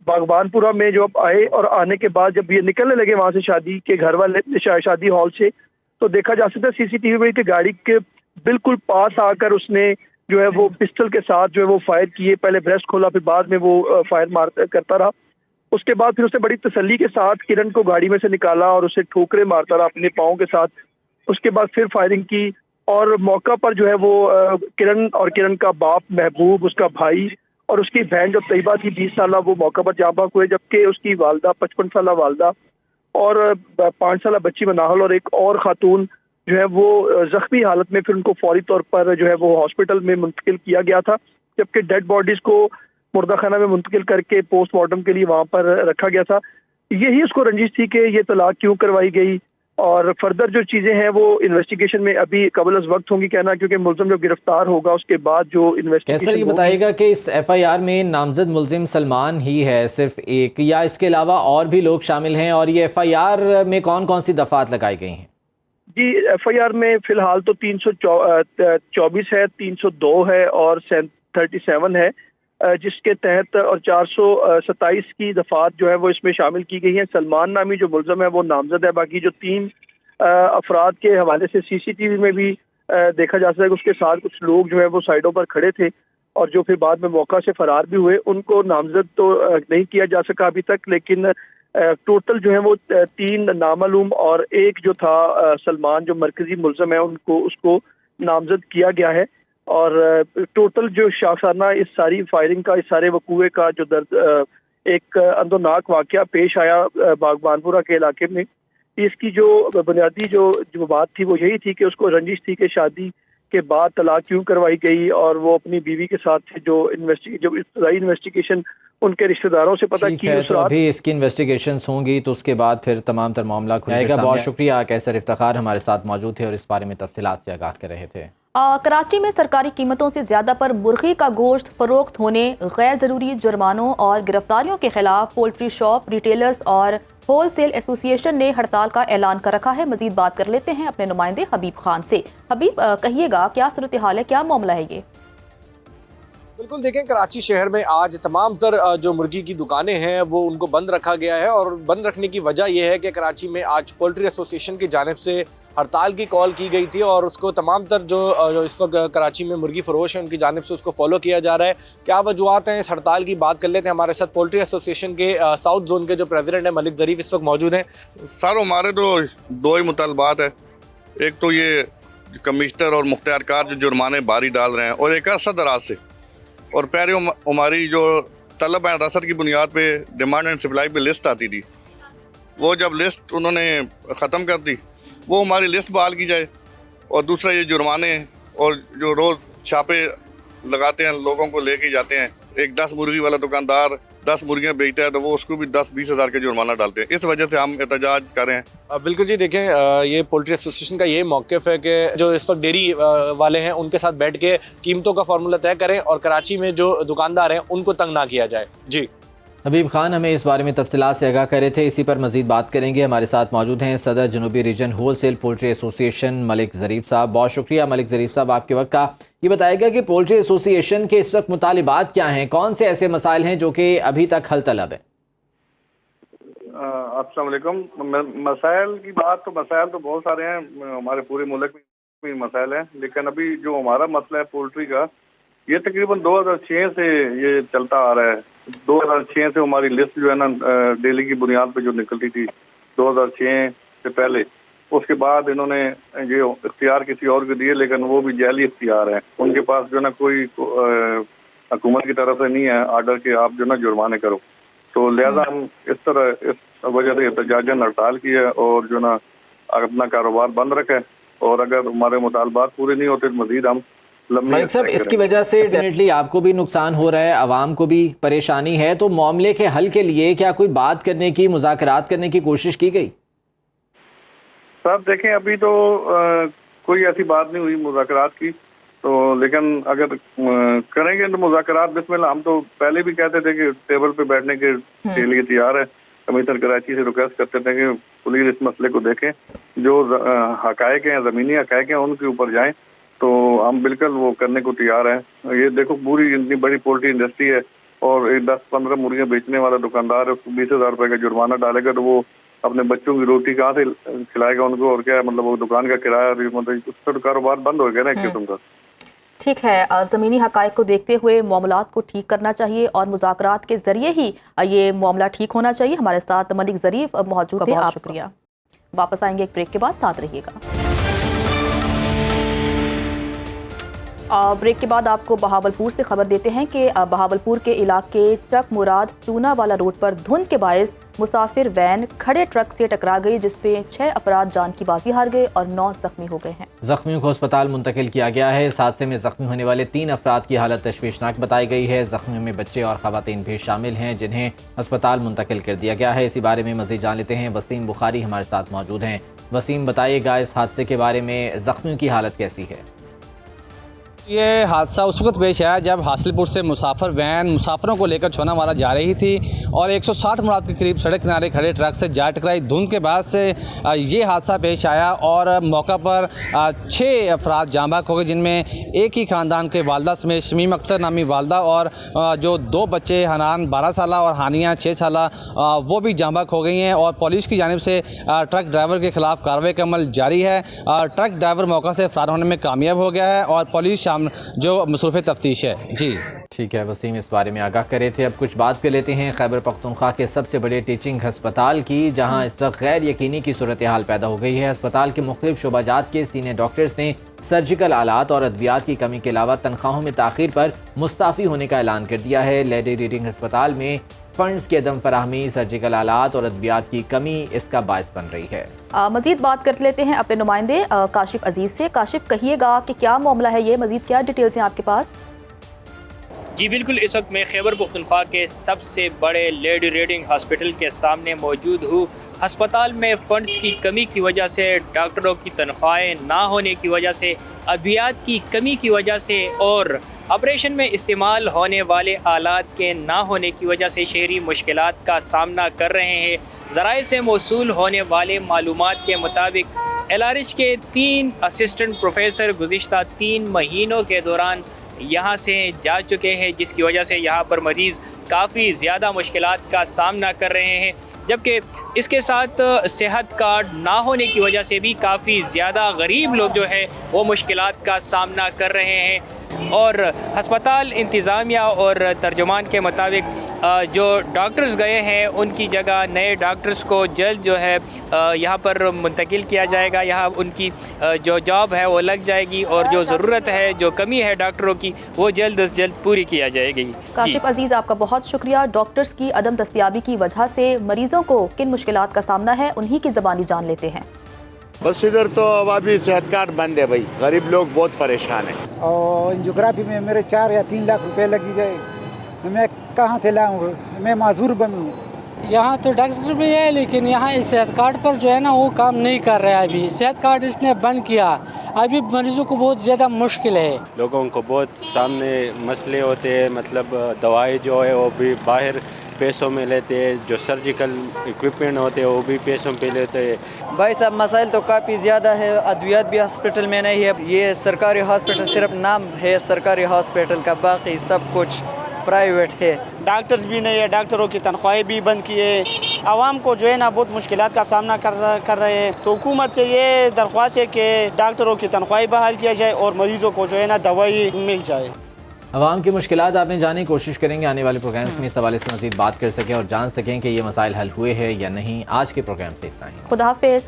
बागबानपुरा में जो आए और आने के बाद जब ये निकलने लगे वहाँ से शादी के घर वाले शादी हॉल से, तो देखा जा सकता है CCTV में कि गाड़ी के बिल्कुल पास आकर उसने जो है वो पिस्टल के साथ जो है वो फायर किए। पहले ब्रेस्ट खोला, फिर बाद में वो फायर करता रहा। उसके बाद फिर उसने बड़ी तसल्ली के साथ किरण को गाड़ी में से निकाला और उसे ठोकरे मारता रहा अपने पाँव के साथ। उसके बाद फिर फायरिंग की और मौका पर जो है वो किरण और किरण का बाप महबूब, उसका भाई और उसकी बहन जो तैयबा थी 20 साल, वो मौका पर जाँ बाग हुए, जबकि उसकी वालदा 55 साल वालदा और 5 साल बच्ची मनाहल और एक और खातून जो है वो जख्मी हालत में फिर उनको फौरी तौर पर जो है वो हॉस्पिटल में मुंतकिल किया गया था, जबकि डेड बॉडीज को मुर्दाखाना में मुंतकिल करके पोस्टमार्टम के लिए वहाँ पर रखा गया था। यही उसको रंजिश थी कि ये तलाक क्यों करवाई गई और फर्दर जो चीज़ें हैं वो इन्वेस्टिगेशन में अभी कबल अज़ वक्त होंगी कहना, क्योंकि मुलजिम जब गिरफ्तार होगा उसके बाद जो इन्वेस्टिगेशन। कैसर, ये बताइएगा कि इस FIR में नामजद मुलजिम सलमान ही है सिर्फ एक, या इसके अलावा और भी लोग शामिल हैं, और ये FIR में कौन कौन सी दफात लगाई गई हैं? जी FIR में फिलहाल तो 324 है, 302 है और 37 है जिसके तहत और 427 की दफात जो है वो इसमें शामिल की गई हैं। सलमान नामी जो मुलज़म है वो नामजद है। बाकी जो 3 अफराद के हवाले से CCTV में भी देखा जा सकता है कि उसके साथ कुछ लोग जो है वो साइडों पर खड़े थे और जो फिर बाद में मौका से फरार भी हुए, उनको नामजद तो नहीं किया जा सका अभी तक, लेकिन टोटल जो है वो 3 नामालूम और एक जो था सलमान जो मरकजी मुलज़म है उसको नामजद किया गया है। और टोटल जो शाखसाना इस सारी फायरिंग का, इस सारे वकूए का जो दर्द एक अंदरनाक वाक़या पेश आया बागबानपुरा के इलाके में, इसकी जो बुनियादी जो बात थी वो यही थी कि उसको रंजिश थी कि शादी के बाद तलाक क्यों करवाई गई और वो अपनी बीवी के साथ जो इन्वेस्टिगेशन उनके रिश्तेदारों से पता की। तो अभी इसकी इन्वेस्टिगेशंस होंगी तो उसके बाद फिर तमाम तर मामला खुलेगा। बहुत शुक्रिया कैसर इफ्तिखार हमारे साथ मौजूद थे और इस बारे में तफसीलात से आगाह कर रहे थे। कराची में सरकारी कीमतों से ज्यादा पर मुर्गी का गोश्त फरोख्त होने, गैर जरूरी जुर्मानों और गिरफ्तारियों के खिलाफ पोल्ट्री शॉप, रिटेलर्स और होलसेल एसोसिएशन ने हड़ताल का ऐलान कर रखा है। मजीद बात कर लेते हैं अपने नुमाइंदे हबीब खान से। हबीब, कहिएगा क्या सूरत हाल है, क्या मामला है ये? बिल्कुल, देखें कराची शहर में आज तमाम तर जो मुर्गी की दुकानें हैं वो उनको बंद रखा गया है और बंद रखने की वजह यह है कि कराची में आज पोल्ट्री एसोसिएशन की जानिब से हड़ताल की कॉल की गई थी और उसको तमाम तर जो इस वक्त कराची में मुर्गी फरोश हैं उनकी जानिब से उसको फॉलो किया जा रहा है। क्या वजूहत हैं इस हड़ताल की, बात कर लेते हैं। हमारे साथ पोल्ट्री एसोसिएशन के साउथ जोन के जो प्रेसिडेंट हैं मलिक ज़रीफ इस वक्त मौजूद हैं। सर, हमारे तो 2 ही मुतालबात है, एक तो ये कमिश्नर और मुख्तियारकार जो जुर्माने भारी डाल रहे हैं और एक अरसा दराज से, और पहले हमारी जो तलब है रसद की बुनियाद पे डिमांड एंड सप्लाई पे लिस्ट आती थी, वो जब लिस्ट उन्होंने ख़त्म कर दी वो हमारी लिस्ट बहाल की जाए और दूसरा ये जुर्माने और जो रोज़ छापे लगाते हैं, लोगों को लेके जाते हैं। एक 10 मुर्गी वाला दुकानदार 10 मुर्गियां बेचता है तो वो उसको भी 10-20 हज़ार का जुर्माना डालते हैं। इस वजह से हम एहतजाज कर रहे हैं। बिल्कुल जी, देखें ये पोल्ट्री एसोसिएशन का ये मौक़िफ़ है कि जो इस वक्त डेयरी वाले हैं उनके साथ बैठ के कीमतों का फार्मूला तय करें और कराची में जो दुकानदार हैं उनको तंग ना किया जाए। जी हबीब खान हमें इस बारे में तफसीलात से आगाह कर रहे थे। इसी पर मजीद बात करेंगे। हमारे साथ मौजूद हैं सदर जनूबी region wholesale poultry association Malik Zarif sahab. बहुत शुक्रिया मलिक ज़रीफ साहब आपके वक्त का। ये बताएगा कि पोल्ट्री एसोसिएशन के इस वक्त मुतालिबात क्या हैं, कौन से ऐसे मसाइल हैं जो कि अभी तक हल तलब है? अस्सलाम वालेकुम। मसाइल की बात तो मसाइल तो बहुत सारे हैं, हमारे पूरे मुल्क में मसाइल हैं, लेकिन अभी जो हमारा मसला है पोल्ट्री का, ये तकरीबन 2006 से ये चलता आ रहा है। 2006 से हमारी लिस्ट जो है ना डेली की बुनियाद पे जो निकलती थी 2006 से पहले, उसके बाद इन्होंने ये इख्तियार किसी और को दिए, लेकिन वो भी जाली इख्तियार है। उनके पास जो है ना कोई हुकूमत की तरफ से नहीं है आर्डर के आप जो ना जुर्माने करो। तो लिहाजा हम इस तरह इस वजह से एहतजाजन हड़ताल की है और जो ना अपना कारोबार बंद रखा है, और अगर हमारे मुतालबात पूरे नहीं होते तो मजीद हम मलिक साहब इसकी वजह से डेफिनेटली आपको भी नुकसान हो रहा है, आवाम को भी परेशानी है, तो मामले के हल के लिए क्या कोई बात करने की, मुज़ाकरात करने की कोशिश की गई? साहब देखें अभी तो कोई ऐसी बात नहीं हुई मुज़ाकरात की, तो लेकिन अगर करेंगे तो मुज़ाकरात बिस्मिल्लाह। हम तो पहले भी कहते थे कि टेबल पे बैठने के लिए तैयार है। कमिश्नर कराची से रिक्वेस्ट करते थे कि पुलिस इस मसले को देखें, जो हकायक हैं, ज़मीनी हकायक हैं, उनके ऊपर जाएं, तो हम बिल्कुल वो करने को तैयार हैं। ये देखो पूरी इतनी बड़ी पोल्ट्री इंडस्ट्री है और 10-15 मुर्गियाँ बेचने वाला दुकानदार है, उसको 20,000 रुपये का जुर्माना डालेगा तो वो अपने बच्चों की रोटी कहाँ से खिलाएगा उनको, और क्या मतलब वो दुकान का किराया भी, मतलब उसका कारोबार बंद हो गया ना एक किस्म का। ठीक है, ज़मीनी हक़ाइक़ को देखते हुए मामलात को ठीक करना चाहिए और मुज़ाकरात के ज़रिए ही ये मामला ठीक होना चाहिए। हमारे साथ मलिक ज़रीफ मौजूद थे, बहुत शुक्रिया। वापस आएंगे एक ब्रेक के बाद, साथ रहिएगा। ब्रेक के बाद आपको बहावलपुर से खबर देते हैं कि बहावलपुर के इलाके चक मुराद चूना वाला रोड पर धुंध के बायस मुसाफिर वैन खड़े ट्रक से टकरा गई, जिसमें 6 अफराद जान की बाजी हार गए और 9 जख्मी हो गए हैं। जख्मियों को अस्पताल मुंतकिल किया गया है। इस हादसे में जख्मी होने वाले 3 अफराद की हालत तशवीशनाक बताई गई है। जख्मियों में बच्चे और खवातीन भी शामिल हैं, जिन्हें अस्पताल मुंतकिल कर दिया गया है। इसी बारे में मज़ीद जान लेते हैं। वसीम बुखारी हमारे साथ मौजूद हैं। वसीम, बताइएगा इस हादसे के बारे में, जख्मियों की हालत कैसी है? ये हादसा उस वक्त पेश आया जब हासिलपुर से मुसाफिर वैन मुसाफिरों को लेकर छोनावाला जा रही थी और 160 मुराद के करीब सड़क किनारे खड़े ट्रक से जा टकराई। धुंध के बाद से ये हादसा पेश आया और मौका पर 6 अफराद जाँ बहक हो गए, जिनमें एक ही ख़ानदान के वालदा समेत शमीम अख्तर नामी वालदा और जो 2 बच्चे हनान 12 साल और हानिया 6 साल, वो भी जाँ बहक हो गई हैं। और पुलिस की जानिब से ट्रक ड्राइवर के ख़िलाफ़ कार्रवाई का अमल जारी है। ट्रक ड्राइवर मौका से फ़रार होने में कामयाब हो गया है और पुलिस जो मसरूफ़ तफ्तीश है। जी ठीक है वसीम, इस बारे में आगाह कर रहे थे। अब कुछ बात कर लेते हैं खैबर पख्तूनख्वा के सबसे बड़े टीचिंग हस्पताल की, जहां इस वक्त गैर यकीनी की सूरत हाल पैदा हो गई है। अस्पताल के मुख्तलिफ शोबाजात के सीनियर डॉक्टर्स ने सर्जिकल आलात और अद्वियात की कमी के अलावा तनख्वाहों में ताख़ीर पर मुस्ताफ़ी होने का ऐलान कर दिया है। लेडी रीडिंग अस्पताल में फंड्स की अदम फराहमी, सर्जिकल आलात और अद्वियात की कमी इसका बायस बन रही है। मजीद बात कर लेते हैं अपने नुमाइंदे काशिफ अजीज़ से। काशिफ, कहिएगा कि क्या मामला है ये, मजीद क्या डिटेल्स हैं आपके पास? जी बिल्कुल, इस वक्त मैं खैबर पख्तूनख्वा के सबसे बड़े लेडी रीडिंग हॉस्पिटल के सामने मौजूद हूँ। अस्पताल में फ़ंड्स की कमी की वजह से, डॉक्टरों की तनख्वाहें ना होने की वजह से, अद्वियात की कमी की वजह से और ऑपरेशन में इस्तेमाल होने वाले आलात के ना होने की वजह से शहरी मुश्किलात का सामना कर रहे हैं। ज़राए से मौसूल होने वाले मालूमात के मुताबिक LRH के 3 असिस्टेंट प्रोफेसर गुज़िश्ता 3 महीनों के दौरान यहाँ से जा चुके हैं, जिसकी वजह से यहाँ पर मरीज़ काफ़ी ज़्यादा मुश्किलात का सामना कर रहे हैं। जबकि इसके साथ सेहत कार्ड ना होने की वजह से भी काफ़ी ज़्यादा गरीब लोग जो है वो मुश्किलात का सामना कर रहे हैं। और अस्पताल इंतज़ामिया और तर्जुमान के मुताबिक जो डॉक्टर्स गए हैं उनकी जगह नए डॉक्टर्स को जल्द जो है यहाँ पर मुंतकिल किया जाएगा। यहाँ उनकी जो जॉब है वो लग जाएगी और जो ज़रूरत है, जो कमी है डॉक्टरों की, वो जल्द अज जल्द पूरी किया जाएगी। काशिफ अजीज़, आपका बहुत शुक्रिया। डॉक्टर्स की अदम दस्तयाबी की वजह से मरीजों को किन मुश्किलात का सामना है, उन्हीं की ज़बानी जान लेते हैं। बस इधर तो अब अभी सेहत कार्ड बंद है भाई, गरीब लोग बहुत परेशान है। और एंजियोग्राफी में मेरे 4 या 3 लाख रुपए लगी गए, मैं कहाँ से लाऊं, मैं माजूर बनूं। यहाँ तो डॉक्टर भी है लेकिन यहाँ इस सेहत कार्ड पर जो है ना वो काम नहीं कर रहा है। अभी सेहत कार्ड इसने बंद किया, अभी मरीजों को बहुत ज़्यादा मुश्किल है। लोगों को बहुत सामने मसले होते हैं, मतलब दवाई जो है वो भी बाहर पैसों में लेते हैं, जो सर्जिकल इक्विपमेंट होते हैं वो भी पैसों पे लेते हैं। भाई साहब मसाइल तो काफ़ी ज़्यादा है, अद्वियात भी हॉस्पिटल में नहीं है, ये सरकारी हॉस्पिटल सिर्फ नाम है सरकारी हॉस्पिटल का, बाकी सब कुछ प्राइवेट है। डॉक्टर्स भी नहीं है, डॉक्टरों की तनख्वाहें भी बंद किए, आवाम को जो है ना बहुत मुश्किलात का सामना कर रहे हैं। तो हुकूमत से ये दरख्वास्त है कि डॉक्टरों की तनख्वाहें बहाल किया जाए और मरीजों को जो है ना दवाई मिल जाए। अवाम की मुश्किलात आपने जाने की कोशिश करेंगे आने वाले प्रोग्राम्स में, इस हवाले से मज़ीद बात कर सकें और जान सकें कि ये मसाइल हल हुए हैं या नहीं। आज के प्रोग्राम से इतना ही, खुदा हाफिज़।